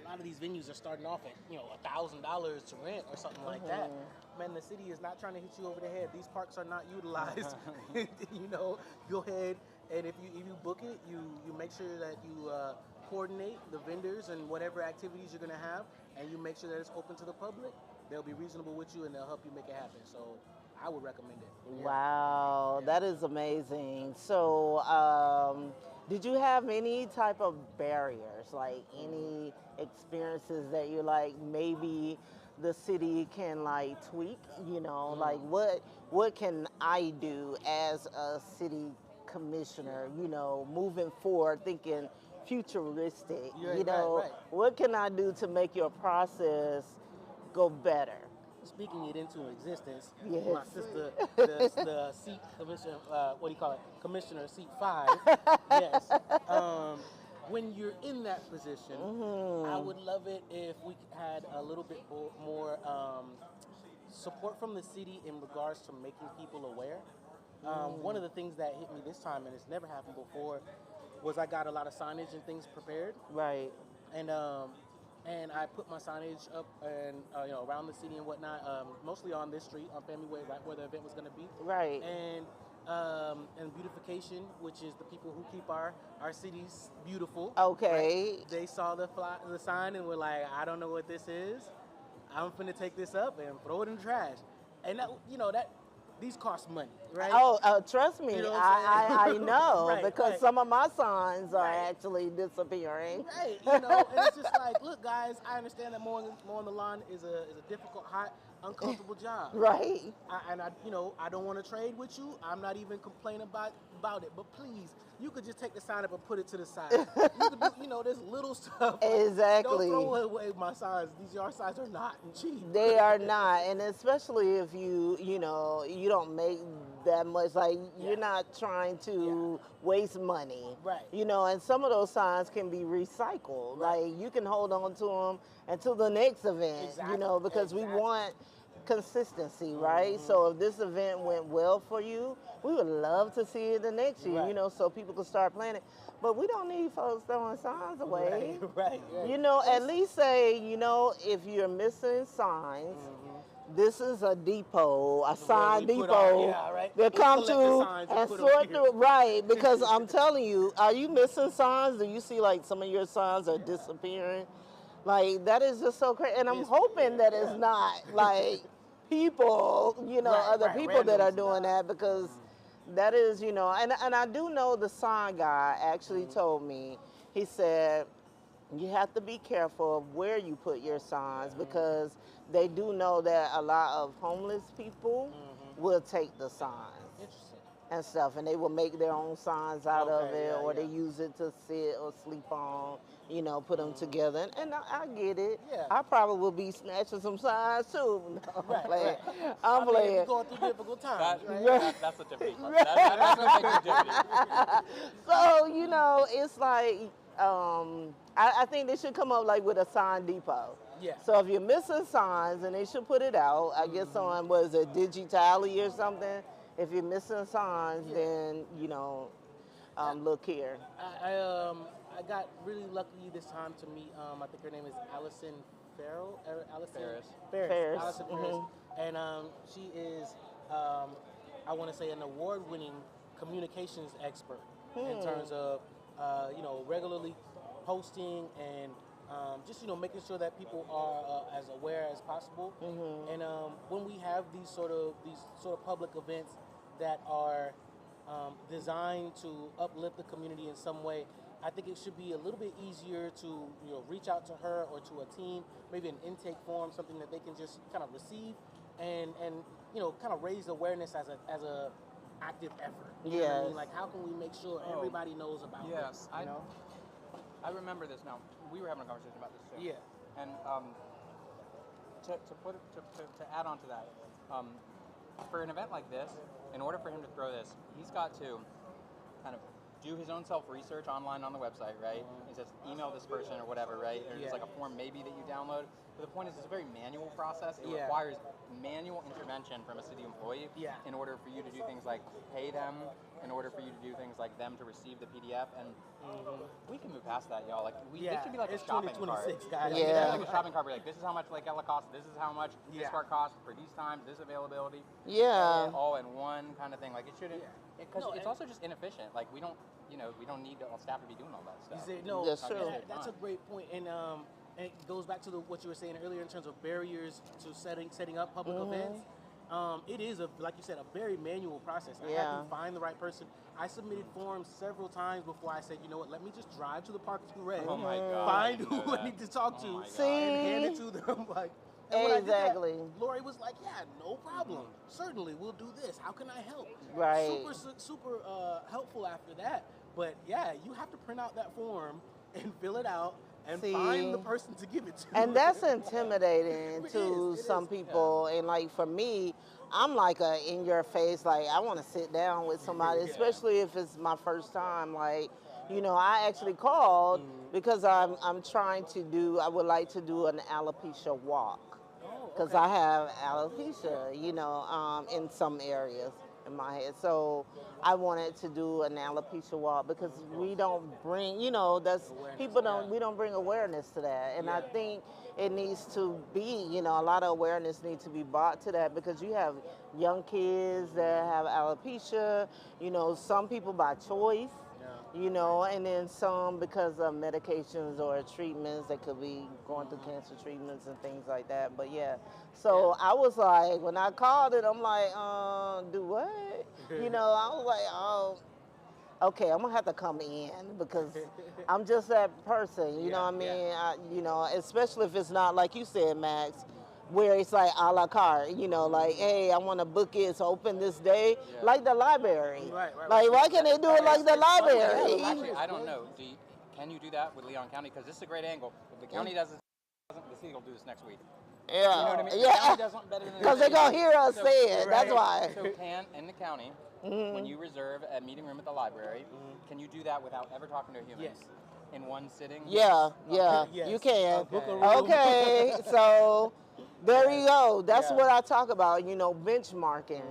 A lot of these venues are starting off at, $1,000 to rent or something like that. Man, the city is not trying to hit you over the head. These parks are not utilized. Go ahead and if you book it, you make sure that you coordinate the vendors and whatever activities you're gonna have, and you make sure that it's open to the public. They'll be reasonable with you and they'll help you make it happen. So I would recommend it. Yeah. Wow, that is amazing. So, did you have any type of barriers, like any experiences that you're like, maybe the city can like tweak, like what can I do as a city commissioner, moving forward, thinking futuristic, Right. what can I do to make your process go better? Speaking it into existence, Yes. my sister, the seat commissioner, commissioner seat 5, yes. When you're in that position, I would love it if we had a little bit more support from the city in regards to making people aware. One of the things that hit me this time, and it's never happened before, was I got a lot of signage and things prepared. Right. And I put my signage up and around the city and whatnot, mostly on this street, on Family Way, right where the event was going to be. Right. And beautification, which is the people who keep our cities beautiful. Okay. Right? They saw the sign and were like, I don't know what this is. I'm finna take this up and throw it in the trash. And that, these cost money, right? Oh, trust me, You know what I I'm saying? know Right, because right. some of my signs are Right. actually disappearing. Right, and it's just like, look, guys, I understand that mowing the lawn is a difficult, hot, uncomfortable job. Right. I don't want to trade with you. I'm not even complaining about it, but please, you could just take the sign up and put it to the side. You could do, this little stuff. Exactly. Don't throw away my signs. These yard signs are not cheap. They are not, and especially if you don't make that much. Like you're not trying to waste money, Right. And some of those signs can be recycled. Right. Like you can hold on to them until the next event, Exactly. because we Exactly. want consistency, right? So if this event went well for you, we would love to see it the next year, Right. so people can start planning. But we don't need folks throwing signs away. Right. At least say, if you're missing signs, this is a depot, a sign we put depot. right. They come collect the to signs and and put 'em sort here. through, right? Because I'm telling you, are you missing signs? Do you see like some of your signs are disappearing? Like that is just so crazy, and I'm hoping that it's not like people, other people that are doing that, because that is, and I do know the sign guy actually told me, he said, you have to be careful of where you put your signs, because they do know that a lot of homeless people will take the signs Interesting. and stuff, and they will make their own signs out of Okay, it, yeah, or yeah. they use it to sit or sleep on, put them together. And I get it. Yeah. I probably will be snatching some signs too. No, Right, I'm playing. right. I'm I mean, playing. you're going through difficult times, right? That's the difference. That's what makes you different. So, it's like, I think they should come up like with a sign depot. Yeah. So if you're missing signs, and they should put it out, I guess on, what is it, Digitally or something? If you're missing signs, then, look here. I got really lucky this time to meet, I think her name is Allison Farrell, Ferris. Allison Ferris. And she is, I want to say, an award-winning communications expert in terms of, regularly posting and just making sure that people are as aware as possible. And when we have these sort of public events that are designed to uplift the community in some way, I think it should be a little bit easier to reach out to her or to a team, maybe an intake form, something that they can just kind of receive and kind of raise awareness as a active effort. You know what I mean? Like, how can we make sure everybody knows about this? I remember this now. We were having a conversation about this too. Yeah. And to add on to that, for an event like this, in order for him to throw this, he's got to kind of do his own self-research online on the website, right? He says, email this person or whatever, right? Or there's like a form maybe that you download. But the point is, it's a very manual process. It requires manual intervention from a city employee in order for you to do things like pay them, in order for you to do things like them to receive the PDF. And we can move past that, y'all. Like, this should be like a shopping cart. 2026, guys. It should be like a shopping cart. Where like, this is how much like Ella costs. This is how much this cart costs for these times. This availability. All in one kind of thing. Like, it shouldn't. Because it's also just inefficient. Like, we don't need all staff to be doing all that stuff. That's true. That's a great point. And it goes back to what you were saying earlier in terms of barriers to setting up public events. It is, like you said, a very manual process. I had to find the right person. I submitted forms several times before I said, you know what, let me just drive to the Parks and Rec, find who I need to talk to, and hand it to them. Like, and when I did that, Lori was like, yeah, no problem. Certainly, we'll do this. How can I help? Right. Super helpful after that. But yeah, you have to print out that form and fill it out and find the person to give it to. And that's intimidating to some people. And like for me, I'm like in your face, like I want to sit down with somebody, especially if it's my first time. Like, I actually called because I would like to do an alopecia walk. Because I have alopecia, in some areas in my head. So I wanted to do an alopecia walk because we don't bring, we don't bring awareness to that. And I think it needs to be, a lot of awareness needs to be brought to that, because you have young kids that have alopecia, some people by choice. you know, and then some because of medications or treatments that could be going through cancer treatments and things like that. But yeah, so I was like, when I called it, I'm like, do what? You know, I was like, oh, okay, I'm gonna have to come in because I'm just that person, you know what I mean? You know, especially if it's not like you said, Max, where it's like a la carte, you know, like, hey, I want to book it, it's open this day, like the library. Like, why can't they do it like the library? Actually, I don't know. Can you do that with Leon County? Because this is a great angle. If the county doesn't, the city will do this next week. Yeah, you know what I mean? The county does something better than because they're gonna hear us say it. That's why. So in the county, when you reserve a meeting room at the library, can you do that without ever talking to a human? Yes. In one sitting? Yeah, Yes. you can. Okay. Okay, so there you go. That's what I talk about, you know, benchmarking.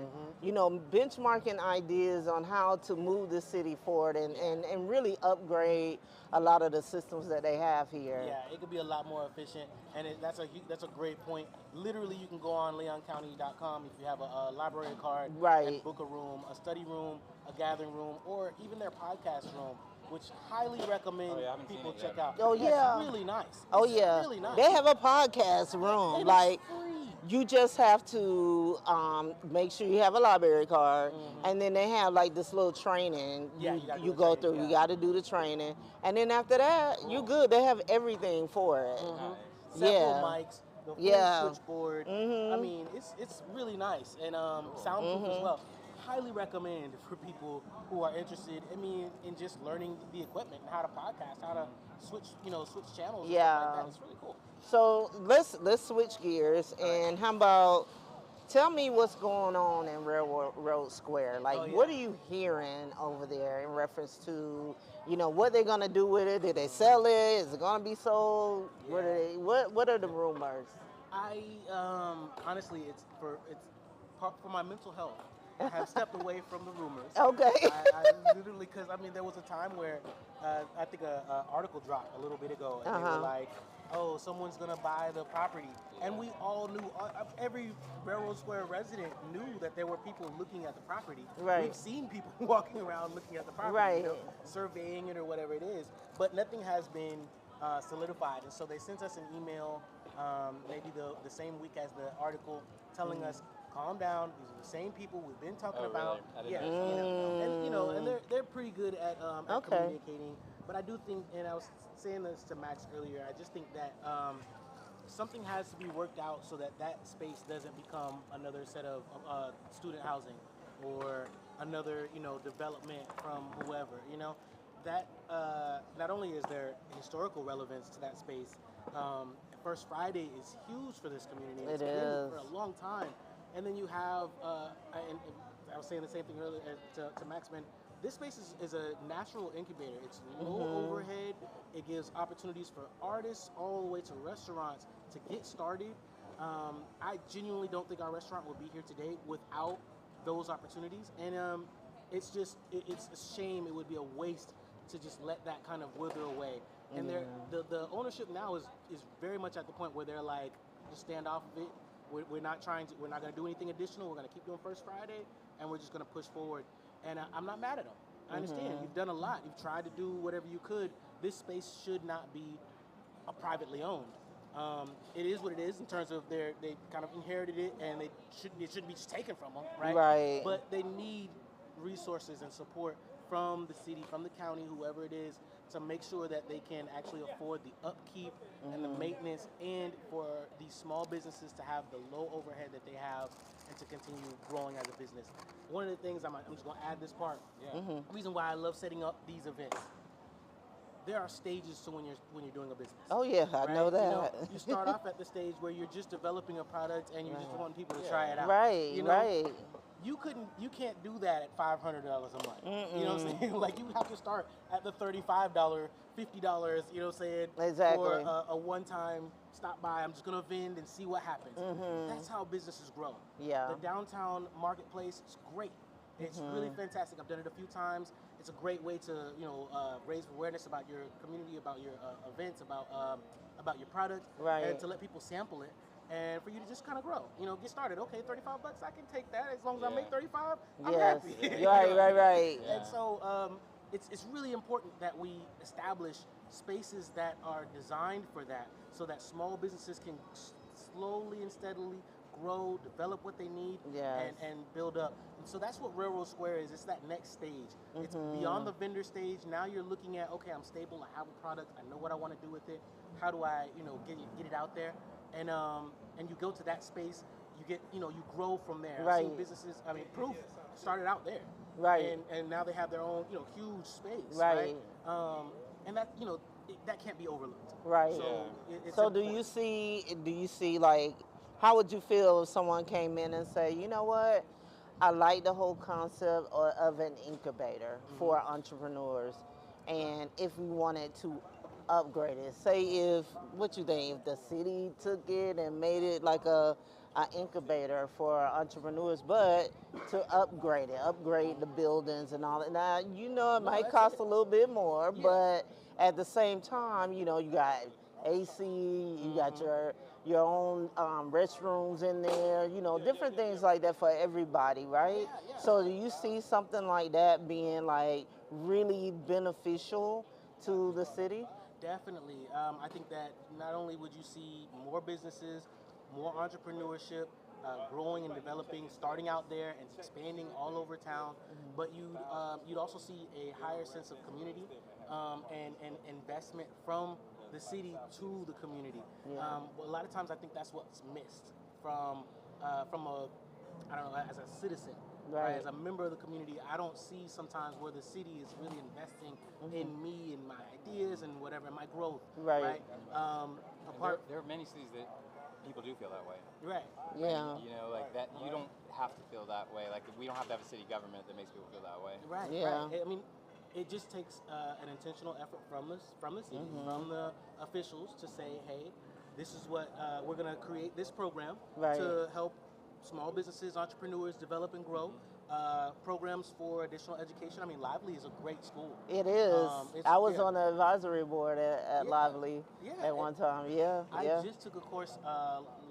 You know, benchmarking ideas on how to move the city forward and really upgrade a lot of the systems that they have here. Yeah, it could be a lot more efficient, and that's a great point. Literally, you can go on leoncounty.com if you have a library card and book a room, a study room, a gathering room, or even their podcast room, which highly recommend people check out. Oh yeah, it's really nice. Oh it's yeah, really nice. They have a podcast room. And like it's free. you just have to make sure you have a library card, and then they have like this little training you go through. You got to do the training, and then after that, you good. They have everything for it. Several mics, the full switchboard. I mean, it's really nice, and soundproof as well. Highly recommend for people who are interested. I mean, in just learning the equipment, and how to podcast, how to switch channels. And stuff like that. It's really cool. So let's switch gears, and how about tell me what's going on in Railroad Square? Like, what are you hearing over there in reference to, you know, what they're gonna do with it? Did they sell it? Is it gonna be sold? Yeah. What are the rumors? I honestly, it's for my mental health. I have stepped away from the rumors. Okay. I literally, because I mean, there was a time where I think an article dropped a little bit ago, and they were like, "Oh, someone's gonna buy the property," and we all knew. Every Railroad Square resident knew that there were people looking at the property. Right. We've seen people walking around looking at the property, Right. you know, surveying it or whatever it is, but nothing has been solidified. And so they sent us an email, maybe the same week as the article, telling us, calm down. These are the same people we've been talking about. Really? Yeah, you know, and they're pretty good at communicating. But I do think, and I was saying this to Max earlier, I just think that something has to be worked out so that space doesn't become another set of student housing or another, you know, development from whoever. You know, that not only is there historical relevance to that space. First Friday is huge for this community. It's been for a long time. And then you have, and I was saying the same thing earlier to Maxman, this space is a natural incubator. It's low overhead. It gives opportunities for artists all the way to restaurants to get started. I genuinely don't think our restaurant would be here today without those opportunities. And it's a shame, it would be a waste to just let that kind of wither away. And the ownership now is very much at the point where they're like, just stand off of it. We're not going to do anything additional. We're going to keep doing First Friday, and we're just going to push forward. And I'm not mad at them. I understand. You've done a lot. You've tried to do whatever you could. This space should not be privately owned. It is what it is in terms of they kind of inherited it, and it shouldn't be just taken from them, right? Right. But they need resources and support from the city, from the county, whoever it is, to make sure that they can actually afford the upkeep and the maintenance, and for these small businesses to have the low overhead that they have and to continue growing as a business. One of the things, I'm just going to add this part. The reason why I love setting up these events. There are stages to when you're doing a business. Oh yeah, I know that. You know, you start off at the stage where you're just developing a product and you just want people to try it out. Right, you know? right. You can't do that at $500 a month. You know what I'm saying? Like, you have to start at the $35, $50, you know what I'm saying? Exactly. For a one-time stop by, I'm just gonna vend and see what happens. That's how businesses grow. Yeah. The downtown marketplace is great. It's really fantastic. I've done it a few times. It's a great way to, you know, raise awareness about your community, about your events, about your product, and to let people sample it. And for you to just kind of grow, you know, get started. Okay, $35, I can take that as long as I make $35. I'm happy. Right. And so it's really important that we establish spaces that are designed for that, so that small businesses can slowly and steadily grow, develop what they need, Yes. and build up. And so that's what Railroad Square is. It's that next stage. It's beyond the vendor stage. Now you're looking at, okay, I'm stable. I have a product. I know what I want to do with it. How do I, get it out there? And you go to that space. You get, you grow from there. I've seen Right. businesses. I mean, Proof started out there. Right. And now they have their own, huge space. Right. And that, that can't be overlooked. Right. So it's So do important. you see like, how would you feel if someone came in and say, you know what, I like the whole concept of an incubator for entrepreneurs, and if we wanted to upgrade it, say if, what you think, if the city took it and made it like a incubator for entrepreneurs, but to upgrade the buildings and all that. Now, it might that's cost it. a little bit more, Yeah. but at the same time, you got AC, you got your own restrooms in there, different things like that for everybody, right? Yeah. So do you see something like that being like really beneficial to the city? Definitely. I think that not only would you see more businesses, more entrepreneurship, growing and developing, starting out there and expanding all over town, but you'd also see a higher sense of community and investment from the city to the community. Yeah. A lot of times, I think that's what's missed from a, I don't know, as a citizen. Right. As a member of the community, I don't see sometimes where the city is really investing in me and my ideas and whatever, and my growth. Right. There are many cities that people do feel that way. Right. Yeah. Like that. You don't have to feel that way. Like we don't have to have a city government that makes people feel that way. Right. Yeah. Right. I mean, it just takes an intentional effort from the city, from the officials to say, hey, this is what we're going to create this program Right. to help small businesses, entrepreneurs develop and grow. Programs for additional education. I mean, Lively is a great school. It is. I was yeah. on the advisory board at Yeah. Lively Yeah. at one time. Yeah. I Yeah. just took a course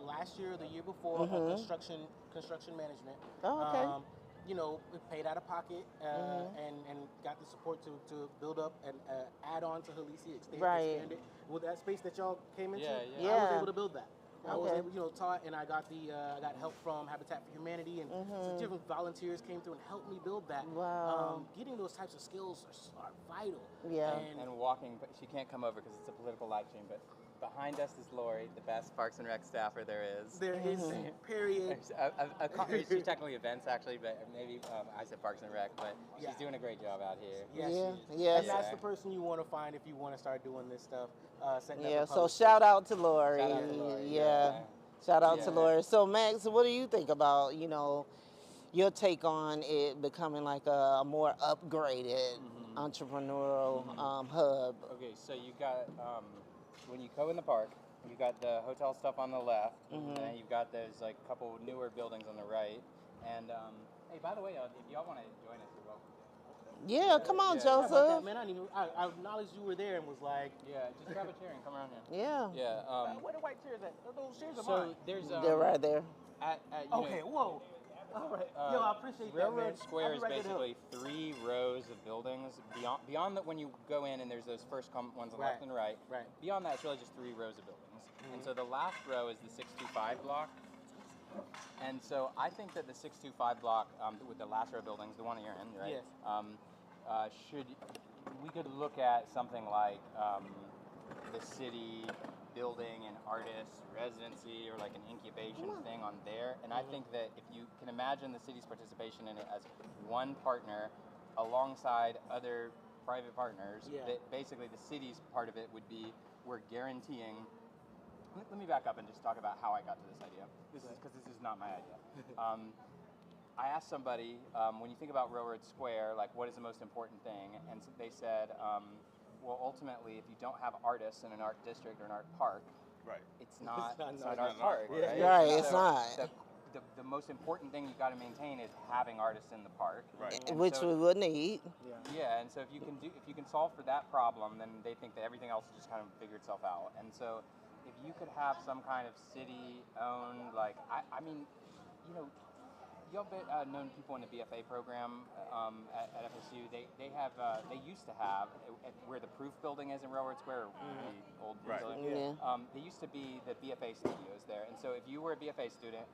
last year or the year before on construction management. Oh, okay. We paid out of pocket and got the support to build up and add on to Herrle, Right. expand it. With that space that y'all came into, Yeah. I was Yeah. able to build that. I was Okay. able, taught, and I got I got help from Habitat for Humanity, and some different volunteers came through and helped me build that. Wow. Getting those types of skills are vital. Yeah. And walking, but she can't come over because it's a political live stream. But behind us is Lori, the best Parks and Rec staffer there is. There is period. She's technically events actually, but maybe I said Parks and Rec, but she's doing a great job out here. Yes, Yeah, she is. yes. And that's the person you want to find if you want to start doing this stuff. Setting up Yeah, a so public shout out to Lori. Shout out to Lori, Yeah. yeah. Shout out to Yeah. Lori. So Max, what do you think about, your take on it becoming like a more upgraded entrepreneurial hub? Okay, so you got when you go in the park, you got the hotel stuff on the left, and then you've got those like couple newer buildings on the right. And hey, by the way, if y'all want to join us, you're welcome. Yeah, come on, Yeah. How about Joseph. that, man? I acknowledged you were there and was like, Yeah, just grab a chair and come around here. Yeah. Yeah. where the white chairs at? Those chairs are So mine. there's They're right there. at you Okay, know, whoa. All right. Yo, I appreciate that, man. Railroad Square I'll is be right there to basically 3 rows of buildings. Beyond that, when you go in and there's those first ones on the Right. left and right. Right. Beyond that, it's really just 3 rows of buildings. And so the last row is the 625 block. And so I think that the 625 block, with the last row of buildings, the one that you're in, right? Yes. We could look at something like the city building an artist residency or like an incubation thing on there. And I think that if you can imagine the city's participation in it as one partner alongside other private partners, that basically the city's part of it would be we're guaranteeing. Let me back up and just talk about how I got to this idea. This is not my idea. I asked somebody, when you think about Railroad Square, like what is the most important thing? And so they said, well, ultimately, if you don't have artists in an art district or an art park, it's not an art park, right? Right, it's So not. the most important thing you've got to maintain is having artists in the park, and Which so- we would need. yeah, and so if you can solve for that problem, then they think that everything else will just kind of figure itself out. And so if you could have some kind of city-owned, like I mean, Y'all known people in the BFA program at FSU. They used to have where the Proof building is in Railroad Square, the old building. Yeah. They used to be the BFA studios there, and so if you were a BFA student,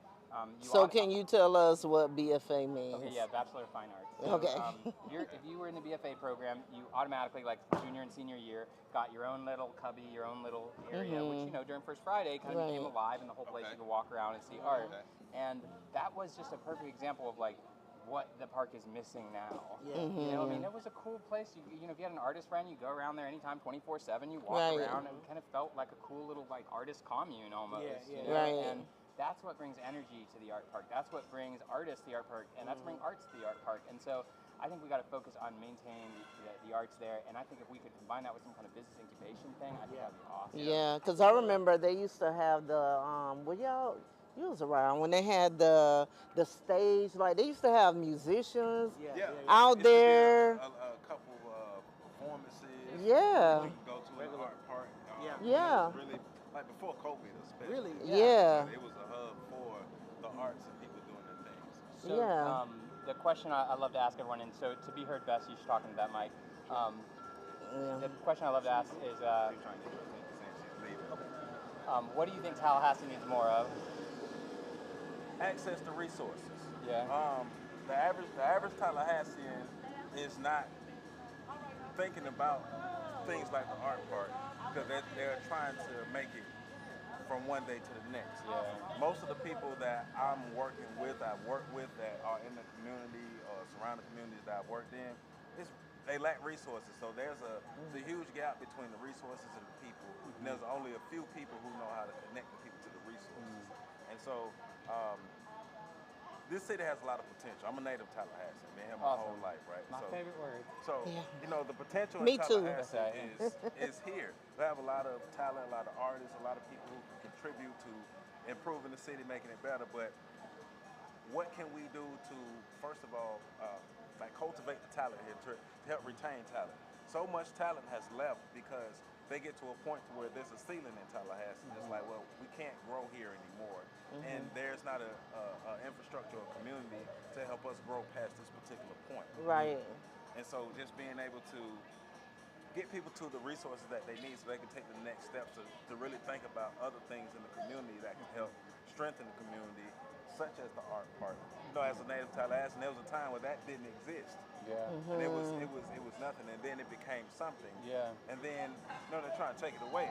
So can you tell us what BFA means? Okay, yeah, Bachelor of Fine Arts. So, Okay. If you were in the BFA program, you automatically, like junior and senior year, got your own little cubby, your own little area, which, during First Friday kind of became alive, and the whole place you could walk around and see art. And that was just a perfect example of like what the park is missing now. Yeah. You know, I mean, it was a cool place. You know, if you had an artist friend, you go around there anytime, 24/7. You walk around, and it kind of felt like a cool little like artist commune almost. Yeah, You know? Right. And that's what brings energy to the art park. That's what brings artists to the art park, and that's what brings arts to the art park. And so I think we got to focus on maintaining the arts there. And I think if we could combine that with some kind of business incubation thing, I think that'd be awesome. Yeah, because I remember they used to have the you was around when they had the stage, like they used to have musicians out It used to be there. a couple performances. Yeah. You can go to an art park. Yeah. Yeah. It was really like before COVID, especially. Really? Yeah. It was a hub for the arts and people doing their things. So, Yeah. The question I love to ask everyone, and so to be heard best, you should talk into that mic. The question I love to ask is, She's trying to get it since she's leaving. what do you think Tallahassee needs more of? Access to resources. Yeah. The average Tallahassean is not thinking about things like the art park because they're trying to make it from one day to the next. Yeah. Most of the people that I've worked with that are in the community or surrounding communities that I've worked in, they lack resources. So there's a huge gap between the resources and the people. And there's only a few people who know how to connect the people to the resources. And so this city has a lot of potential. I'm a native Tallahassee, been here my whole life, right? My favorite word. So, the potential Me in too. Tallahassee is here. We have a lot of talent, a lot of artists, a lot of people who can contribute to improving the city, making it better. But what can we do to, first of all, cultivate the talent here to help retain talent? So much talent has left because they get to a point to where there's a ceiling in Tallahassee. It's like, well, we can't grow here anymore. And there's not a infrastructure or community to help us grow past this particular point. Right. And so just being able to get people to the resources that they need so they can take the next steps to really think about other things in the community that can help strengthen the community, such as the art park. As a native Tallahassee, there was a time where that didn't exist. Yeah. And it was nothing, and then it became something. Yeah. And then they're trying to take it away.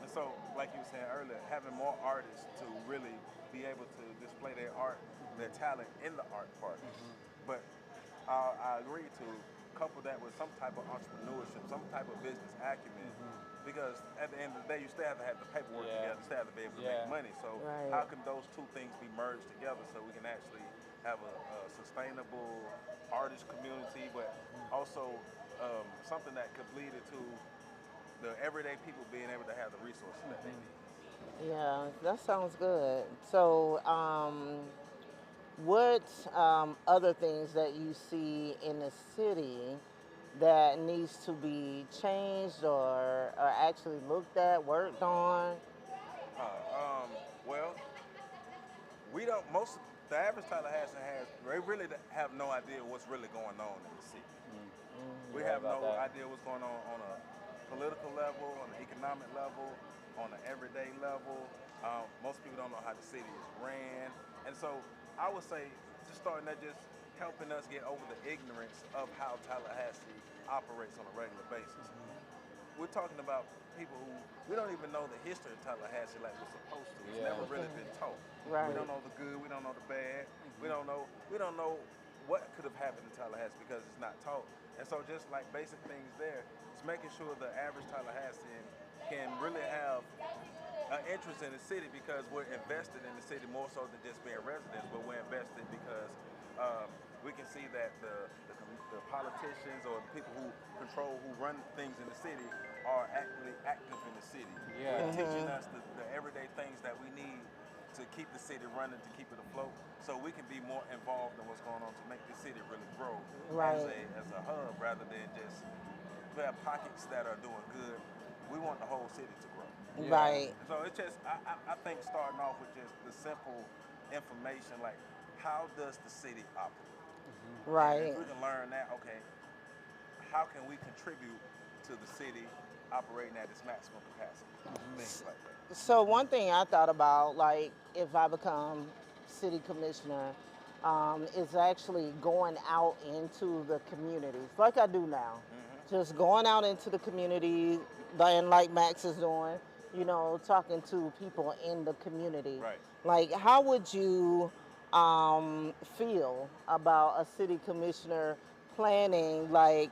And so, like you were saying earlier, having more artists to really be able to display their art, their talent in the art park. But I agree to couple that with some type of entrepreneurship, some type of business acumen. Because at the end of the day, you still have to have the paperwork together, you still have to be able to make money. So how can those two things be merged together so we can actually have a sustainable artist community, but also something that could lead into the everyday people being able to have the resources that they need. Yeah, that sounds good. So, what other things that you see in the city that needs to be changed or actually looked at, worked on? Well, the average Tallahassee they really have no idea what's really going on in the city. We have no idea what's going on a political level, on an economic level, on an everyday level. Most people don't know how the city is ran. And so I would say just starting at just helping us get over the ignorance of how Tallahassee operates on a regular basis. We're talking about people who, we don't even know the history of Tallahassee like we're supposed to. It's never really been taught. Right. We don't know the good, we don't know the bad. We don't know what could have happened in Tallahassee because it's not taught. And so just like basic things there, it's making sure the average Tallahassean can really have an interest in the city because we're invested in the city more so than just being residents, but we're invested because we can see that the politicians or the people who run things in the city are actually active in the city. They're teaching us the everyday things that we need to keep the city running, to keep it afloat, so we can be more involved in what's going on to make the city really grow as a hub rather than just we have pockets that are doing good. We want the whole city to grow. Right. So it's just, I think starting off with just the simple information, like how does the city operate? And Right. if we can learn that, okay, how can we contribute to the city operating at its maximum capacity? Things like that. So one thing I thought about, like if I become city commissioner, is actually going out into the communities, like I do now. Just going out into the community, and like Max is doing, you know, talking to people in the community. Right. Like, how would you feel about a city commissioner planning like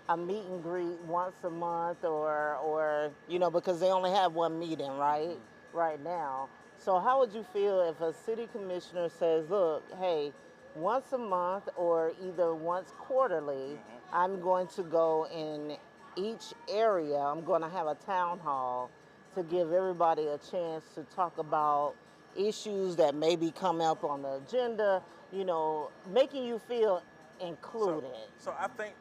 a meet and greet once a month, or you know, because they only have one meeting, right? Right now. So how would you feel if a city commissioner says, look, hey, once a month or either once quarterly, I'm going to go in each area, I'm going to have a town hall to give everybody a chance to talk about issues that maybe come up on the agenda, you know, making you feel included. So I think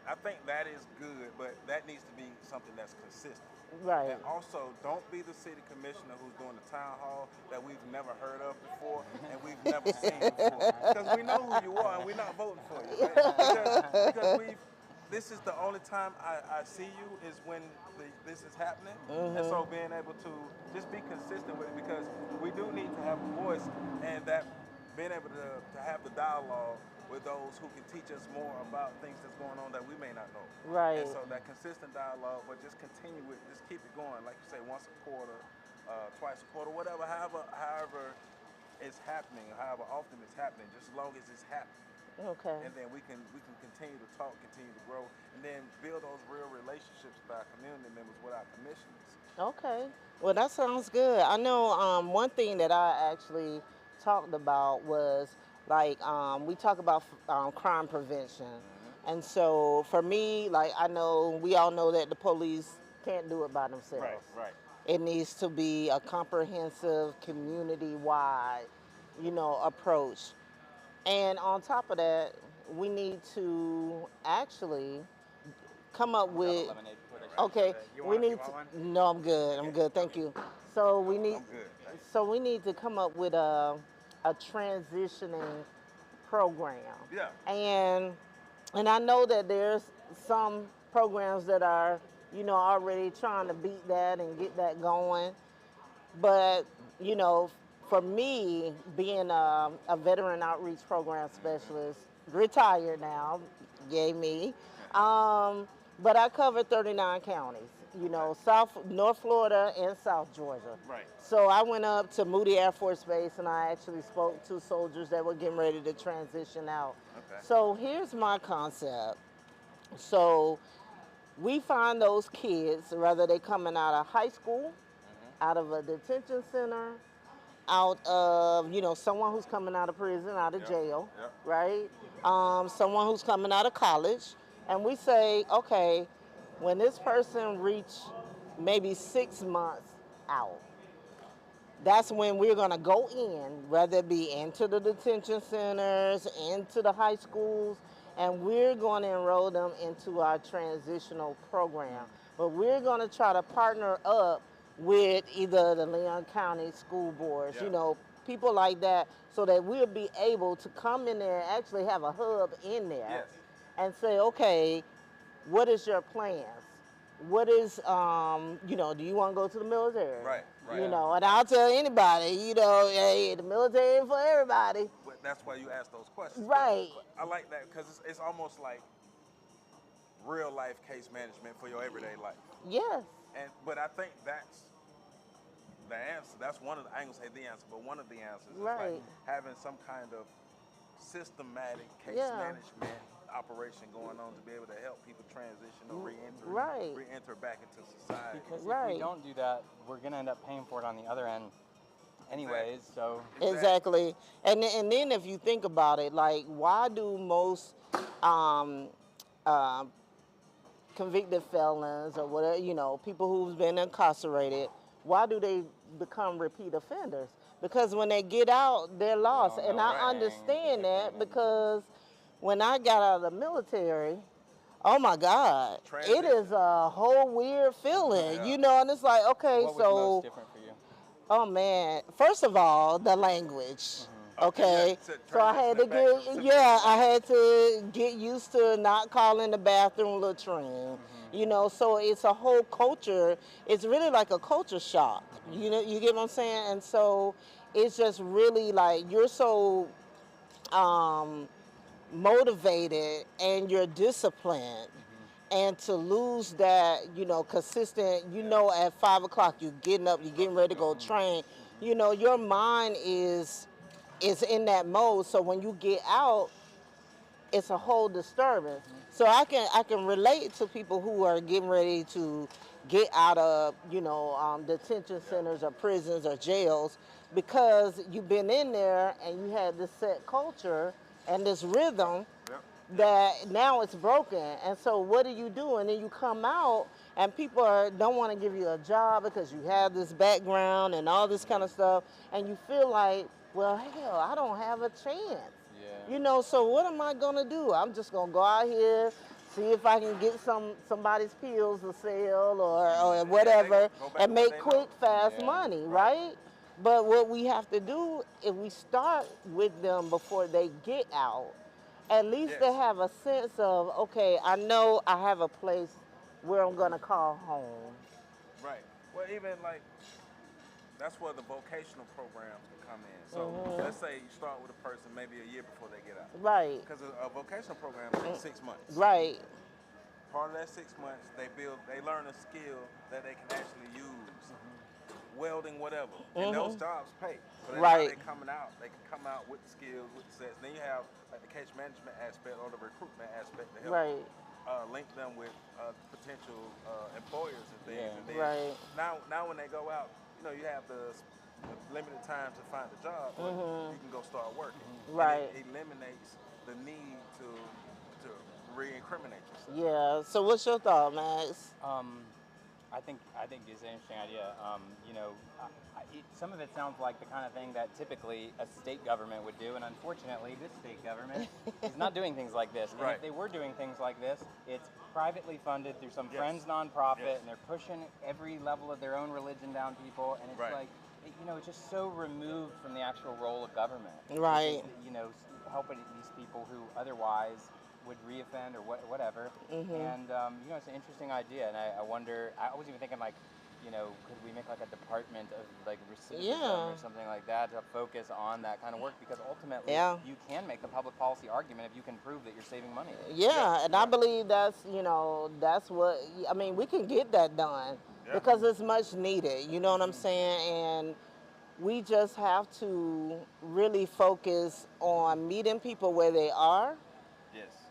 that is good, but that needs to be something that's consistent. Right. And also, don't be the city commissioner who's doing the town hall that we've never heard of before and we've never seen before. Because we know who you are and we're not voting for you. Right? Because this is the only time I see you is when this is happening. And so being able to just be consistent with it, because we do need to have a voice, and that being able to have the dialogue with those who can teach us more about things that's going on that we may not know. Right. And so that consistent dialogue, but just continue with, just keep it going. Like you say, once a quarter, twice a quarter, whatever, however it's happening, however often it's happening, just as long as it's happening. Okay. And then we can continue to talk, continue to grow, and then build those real relationships with our community members, with our commissioners. Okay. Well, that sounds good. I know one thing that I actually talked about was like we talk about crime prevention. And so for me, like I know we all know that the police can't do it by themselves. Right. It needs to be a comprehensive, community-wide, you know, approach. And on top of that, we need to actually come up with. Lemonade before they Okay, You we want- need you want to. one? No, I'm good. I'm good. Thank you. So we need. I'm good. Thanks. So we need to come up with a transitioning program. Yeah. And I know that there's some programs that are, you know, already trying to beat that and get that going. But, you know, for me, being a veteran outreach program specialist, retired now, yay me, but I covered 39 counties, you know, North Florida and South Georgia. Right. So I went up to Moody Air Force Base and I actually spoke to soldiers that were getting ready to transition out. Okay. So here's my concept. So we find those kids, whether they coming out of high school, out of a detention center, out of, you know, someone who's coming out of prison, out of jail, right? Someone who's coming out of college. And we say, okay, when this person reach maybe 6 months out, that's when we're gonna go in, whether it be into the detention centers, into the high schools, and we're gonna enroll them into our transitional program. But we're gonna try to partner up with either the Leon County school boards, you know, people like that, so that we'll be able to come in there and actually have a hub in there. Yes. And say, okay, what is your plans? What is, you know, do you want to go to the military? Right. You know, and I'll tell anybody, you know, hey, the military ain't for everybody. But that's why you ask those questions. Right. I like that because it's almost like real life case management for your everyday life. Yes. But I think that's the answer. That's one of the, I ain't gonna say the answer, but one of the answers is Right. like having some kind of systematic case management operation going on to be able to help people transition or re-enter back into society. Because if we don't do that, we're going to end up paying for it on the other end anyways. So Exactly. And then if you think about it, like, why do most convicted felons or whatever, you know, people who've been incarcerated, why do they become repeat offenders? Because when they get out, they're lost. And I understand that because when I got out of the military, oh my God, it is a whole weird feeling, you know, and it's like, okay, what was most different for you? Oh man, first of all, the language. Okay, So so I had to transition back get, yeah, I to- had to get used to not calling the bathroom latrine. You know, so it's a whole culture. It's really like a culture shock. You know, you get what I'm saying? And so it's just really like you're so um, motivated and you're disciplined. And to lose that, you know, consistent, you know, at 5 o'clock you're getting up, you're getting ready to go train. You know, your mind is in that mode. So when you get out, it's a whole disturbance. So I can relate to people who are getting ready to get out of, you know, detention centers or prisons or jails, because you've been in there and you had this set culture and this rhythm that now it's broken. And so what do you do? And then you come out and people don't want to give you a job because you have this background and all this kind of stuff, and you feel like, well, hell, I don't have a chance. You know, so what am I gonna do? I'm just gonna go out here, see if I can get somebody's pills to sell or whatever, and make quick, fast money, right? But what we have to do is we start with them before they get out. At least they have a sense of, okay, I know I have a place where I'm gonna call home. Right. Well, even like that's where the vocational programs can come in. So let's say you start with a person maybe a year before they get out. Right. Because a vocational program is 6 months. Right. Part of that 6 months, they learn a skill that they can actually use, welding, whatever. And those jobs pay. So that's how they're coming out. They can come out with the skills, with the sets. Then you have like the case management aspect or the recruitment aspect to help link them with potential employers and things. And then now when they go out, you know, you have the limited time to find a job, but you can go start working. Right. And it eliminates the need to re-incriminate yourself. Yeah. So what's your thought, Max? I think it's an interesting idea. You know, some of it sounds like the kind of thing that typically a state government would do, and unfortunately, this state government is not doing things like this. And if they were doing things like this, it's privately funded through some friends nonprofit, and they're pushing every level of their own religion down people, and it's like, you know, it's just so removed from the actual role of government. Right. You know, helping these people who otherwise would reoffend or whatever. And, you know, it's an interesting idea. And I wonder, I was even thinking like, you know, could we make like a department of like recidivism or something like that to focus on that kind of work? Because ultimately you can make the public policy argument if you can prove that you're saving money. And I believe that's, you know, that's what, I mean, we can get that done because it's much needed, you know what I'm saying? And we just have to really focus on meeting people where they are.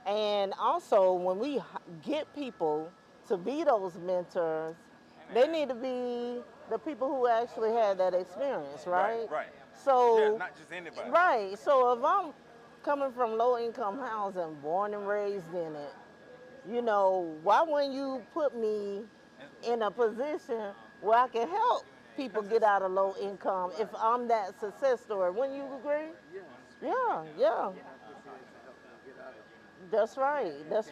And also, when we get people to be those mentors, they need to be the people who actually had that experience, right? Right. So, not just anybody. Right. So if I'm coming from low-income housing, born and raised in it, you know, why wouldn't you put me in a position where I can help people get out of low income if I'm that success story? Wouldn't you agree? Yeah. That's right. You got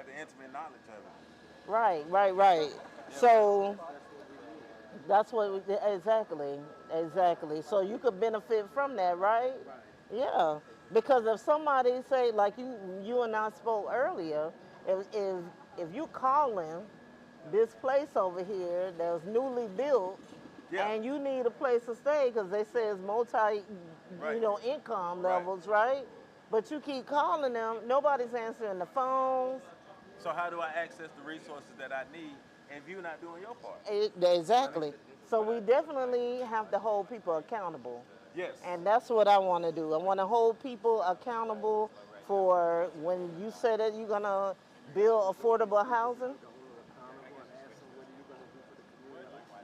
the intimate knowledge of it. Right. So that's what exactly. So you could benefit from that, right? Yeah. Because if somebody say, like you and I spoke earlier, if you calling this place over here that's newly built, and you need a place to stay because they say it's multi, you know, income levels, right? But you keep calling them, nobody's answering the phones. So how do I access the resources that I need if you're not doing your part? Exactly. So we definitely have to hold people accountable. Yes. And that's what I want to do. I want to hold people accountable for when you say that you're going to build affordable housing.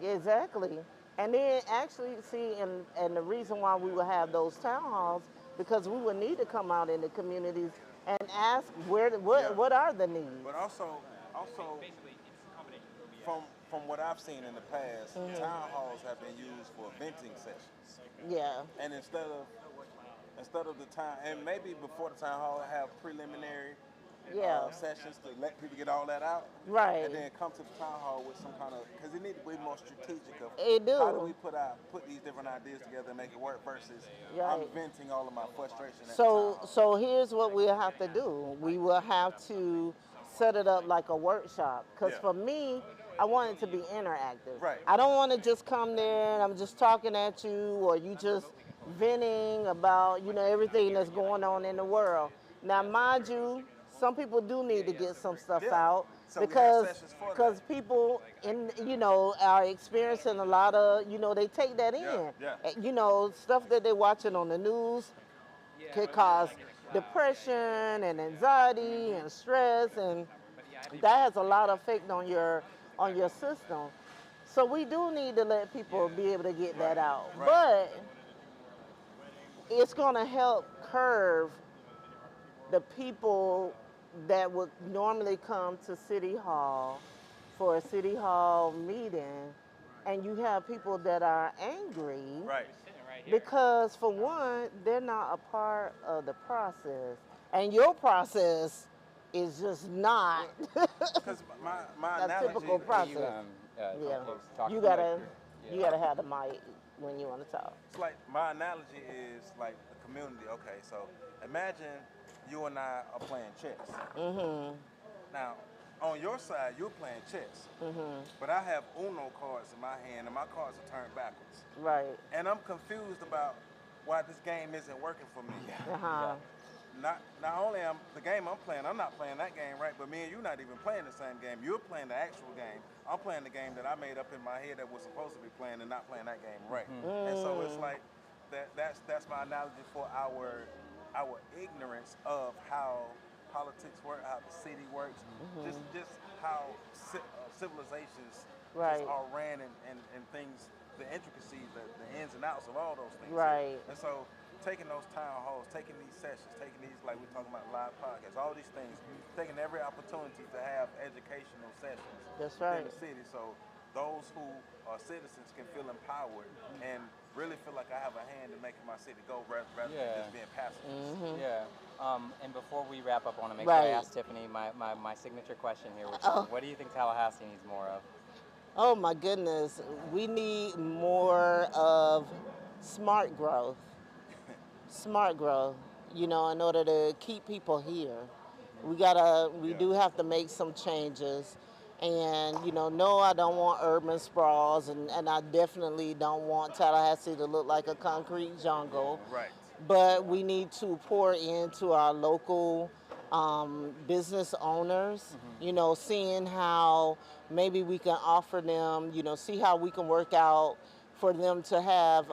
Exactly. And then actually see, and the reason why we will have those town halls, because we would need to come out in the communities and ask what are the needs. But also from what I've seen in the past, town halls have been used for venting sessions. Yeah. And instead of the time, and maybe before the town hall have preliminary Yeah. sessions to let people get all that out. Right. And then come to the town hall with some kind of, because it needs to be more strategic of It do. how do we put these different ideas together and make it work versus I'm Right. venting all of my frustration at the town So, hall. so here's what we'll have to do. We will have to set it up like a workshop. Because Yeah. for me, I want it to be interactive. Right. I don't want to just come there and I'm just talking at you, or you just venting about, everything that's going on in the world. Now, mind you, some people do need to get some stuff Yeah. out So we have because sessions for that. people are experiencing a lot of, they take that in. Yeah. Stuff that they're watching on the news could cause depression and anxiety and stress, and that has a lot of effect on your system. So we do need to let people be able to get that out. Right. But it's going to help curve the people that would normally come to City Hall for a City Hall meeting, and you have people that are angry Right. because, for one, they're not a part of the process, and your process is just not Because my a analogy, typical process. Yeah, you gotta have the mic when you want to talk. it's like my analogy is like the community. Okay, so imagine you and I are playing chess. Mhm. Now, on your side, you're playing chess, but I have Uno cards in my hand, and my cards are turned backwards, Right. and I'm confused about why this game isn't working for me. Uh-huh. Not only am the game I'm playing, I'm not playing that game right, but me and you not even playing the same game. You're playing the actual game. I'm playing the game that I made up in my head that we're supposed to be playing, and not playing that game right. And so it's like that's my analogy for our ignorance of how politics work, how the city works, just how civilizations Right. just are ran and things, the intricacies, the ins and outs of all those things. Right. And so taking those town halls, taking these sessions, taking these, like we're talking about live podcasts, all these things, taking every opportunity to have educational sessions That's within right. the city, so those who are citizens can feel empowered and really feel like I have a hand in making my city go rather than just being passive. Yeah. And before we wrap up, I want to make sure I Right. ask Tiffany my signature question here, which Oh. is, what do you think Tallahassee needs more of? Oh my goodness, we need more of smart growth. Smart growth, in order to keep people here. We do have to make some changes. And, no, I don't want urban sprawls, and I definitely don't want Tallahassee to look like a concrete jungle. Right. But we need to pour into our local business owners, seeing how maybe we can offer them, see how we can work out for them to have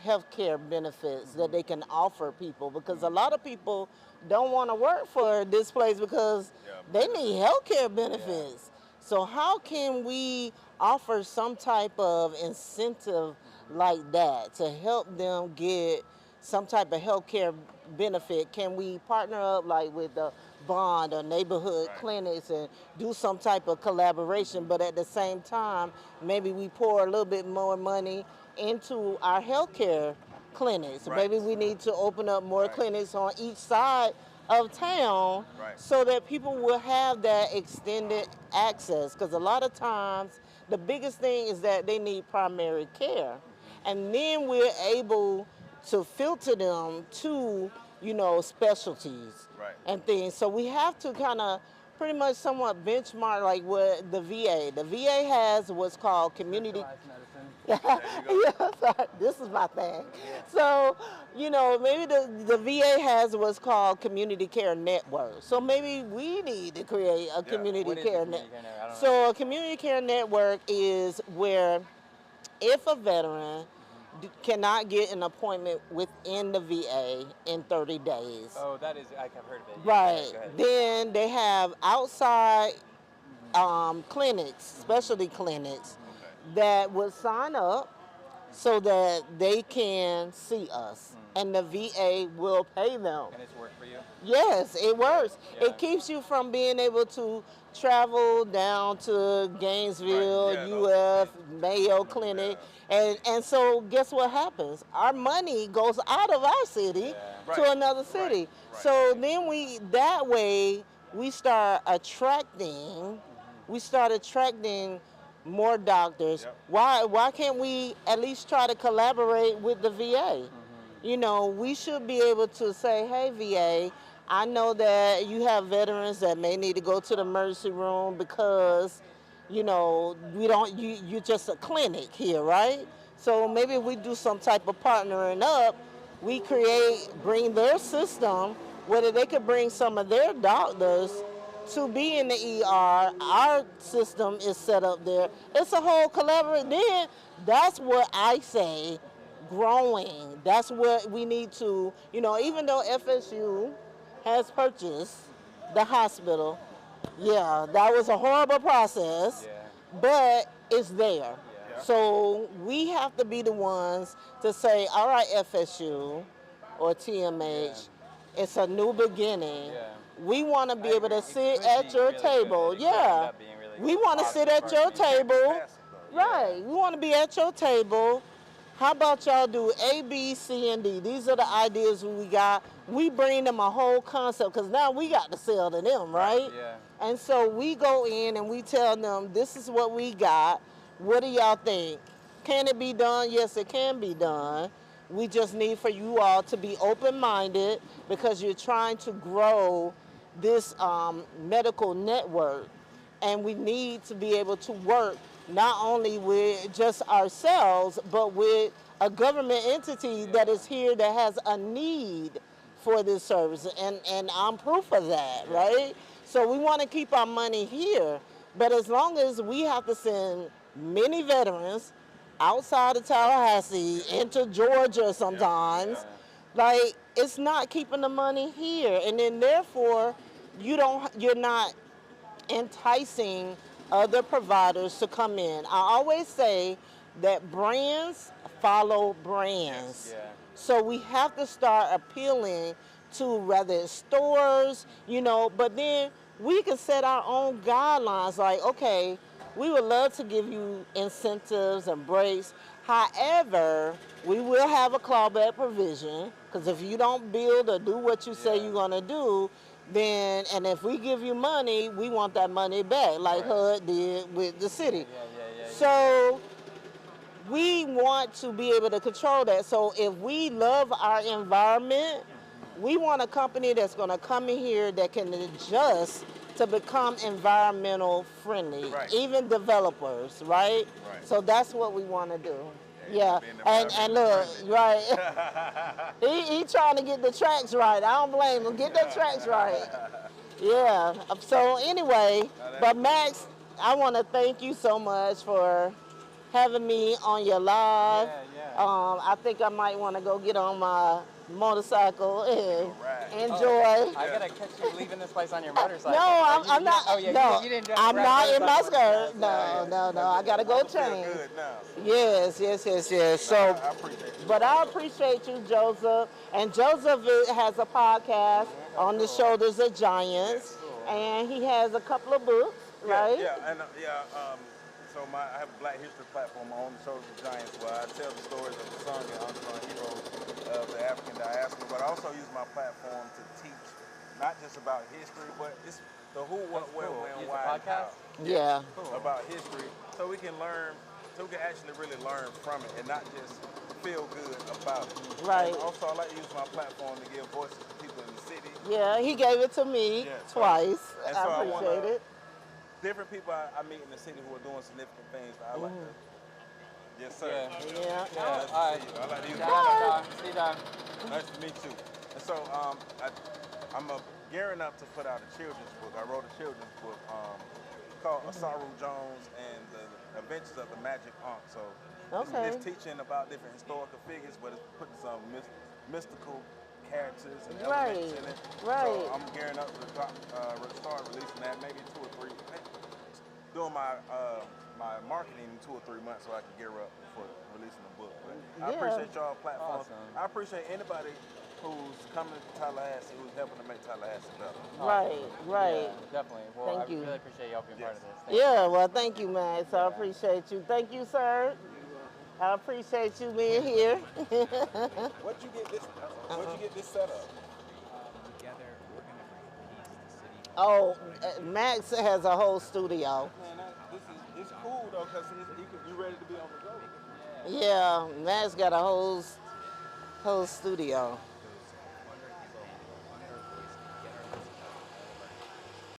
health care benefits that they can offer people, because a lot of people don't want to work for this place because they need health care benefits. So how can we offer some type of incentive like that to help them get some type of health care benefit? Can we partner up like with the bond or neighborhood clinics and do some type of collaboration, but at the same time, maybe we pour a little bit more money into our healthcare clinics. Right. Maybe we need to open up more clinics on each side of town so that people will have that extended access. Because a lot of times, the biggest thing is that they need primary care. And then we're able to filter them to, specialties and things. So we have to kind of pretty much somewhat benchmark like what the VA. The VA has what's called community. Yeah, sorry, this is my thing. So, maybe the VA has what's called community care network. So maybe we need to create a community care network. So a community care network is where if a veteran cannot get an appointment within the VA in 30 days. Oh, that is, I've heard of it. Right. Go ahead. Then they have outside clinics, specialty clinics, that would sign up so that they can see us, and the VA will pay them. And it's worked for you? Yes, it works. Yeah. It keeps you from being able to travel down to Gainesville, UF, Mayo Clinic, and so guess what happens? Our money goes out of our city to another city. So then that way we start attracting, more doctors. Yep. Why can't we at least try to collaborate with the VA? You know, we should be able to say, hey, VA, I know that you have veterans that may need to go to the emergency room because, you know, you're just a clinic here, right? So maybe if we do some type of partnering up, we bring their system, whether they could bring some of their doctors to be in the ER. Our system is set up there. It's a whole collaboration. Then that's what I say, growing. That's what we need to, you know, even though FSU has purchased the hospital, yeah, that was a horrible process, but it's there. Yeah. So we have to be the ones to say, all right, FSU or TMH, it's a new beginning. Yeah. We want to be able to It sit could at be your really table. good. It could end Yeah. up being really We want to sit at your table. Right. We want to be at your table. How about y'all do A, B, C, and D? These are the ideas we got. We bring them a whole concept because now we got to sell to them, right? Yeah. And so we go in and we tell them, this is what we got. What do y'all think? Can it be done? Yes, it can be done. We just need for you all to be open-minded because you're trying to grow this medical network. And we need to be able to work not only with just ourselves, but with a government entity that is here that has a need for this service. And I'm proof of that, right? So we want to keep our money here. But as long as we have to send many veterans outside of Tallahassee into Georgia sometimes, like, it's not keeping the money here. And then therefore, you're not enticing other providers to come in. I always say that brands follow brands. Yeah. So we have to start appealing to whether it's stores, you know, but then we can set our own guidelines like, okay, we would love to give you incentives and breaks. However, we will have a clawback provision because if you don't build or do what you say you're going to do, then, and if we give you money, we want that money back, like HUD did with the city. So we want to be able to control that. So if we love our environment, we want a company that's going to come in here that can adjust to become environmental friendly, even developers, right? So that's what we want to do. Yeah, and look, right. he trying to get the tracks right. I don't blame him. Get the tracks right. Yeah. So anyway, but Max, I want to thank you so much for having me on your live. I think I might want to go get on my motorcycle and enjoy. I gotta catch you leaving this place on your motorcycle. No, I'm not. Oh yeah, no, you didn't I'm not in my skirt. motorcycle. No. I gotta go change. Good now. Yes. So, I appreciate you. but I appreciate you, Joseph. And Joseph has a podcast on the Shoulders of Giants, and he has a couple of books, right? So I have a Black History platform on the Shoulders of Giants where I tell the stories of the sung and unsung heroes of the African diaspora, but I also use my platform to teach not just about history, but it's the who, what, where, when, why, and how. Yeah. About history, so we can learn, so we can actually really learn from it and not just feel good about it. Right. And also, I like to use my platform to give voices to people in the city. Yeah, he gave it to me twice. And so I appreciate it. Different people I meet in the city who are doing significant things. I like to. Yes, sir. Yeah. Nice to see you. I like to use See you, Don. Nice to meet you. And so I'm gearing up to put out a children's book. I wrote a children's book called Asaru Jones and the Adventures of the Magic Aunt. So it's teaching about different historical figures, but it's putting some mystical characters and elements in it. Right. So I'm gearing up to start releasing that maybe 2 or 3. Doing my my marketing in 2 or 3 months so I can gear up for releasing the book. But I appreciate y'all platforms. Awesome. I appreciate anybody who's coming to Tallahassee, who's helping to make Tallahassee better. Right. Yeah, definitely. Well, Thank you. I really appreciate y'all being part of this. Well, thank you, Max. I appreciate you. Thank you, sir. I appreciate you being here. What'd you get this set up? Together, we're going to bring peace to City Oh, Max has a whole studio. Man, it's cool though, cause you ready to be on the go. Yeah, Max got a whole studio.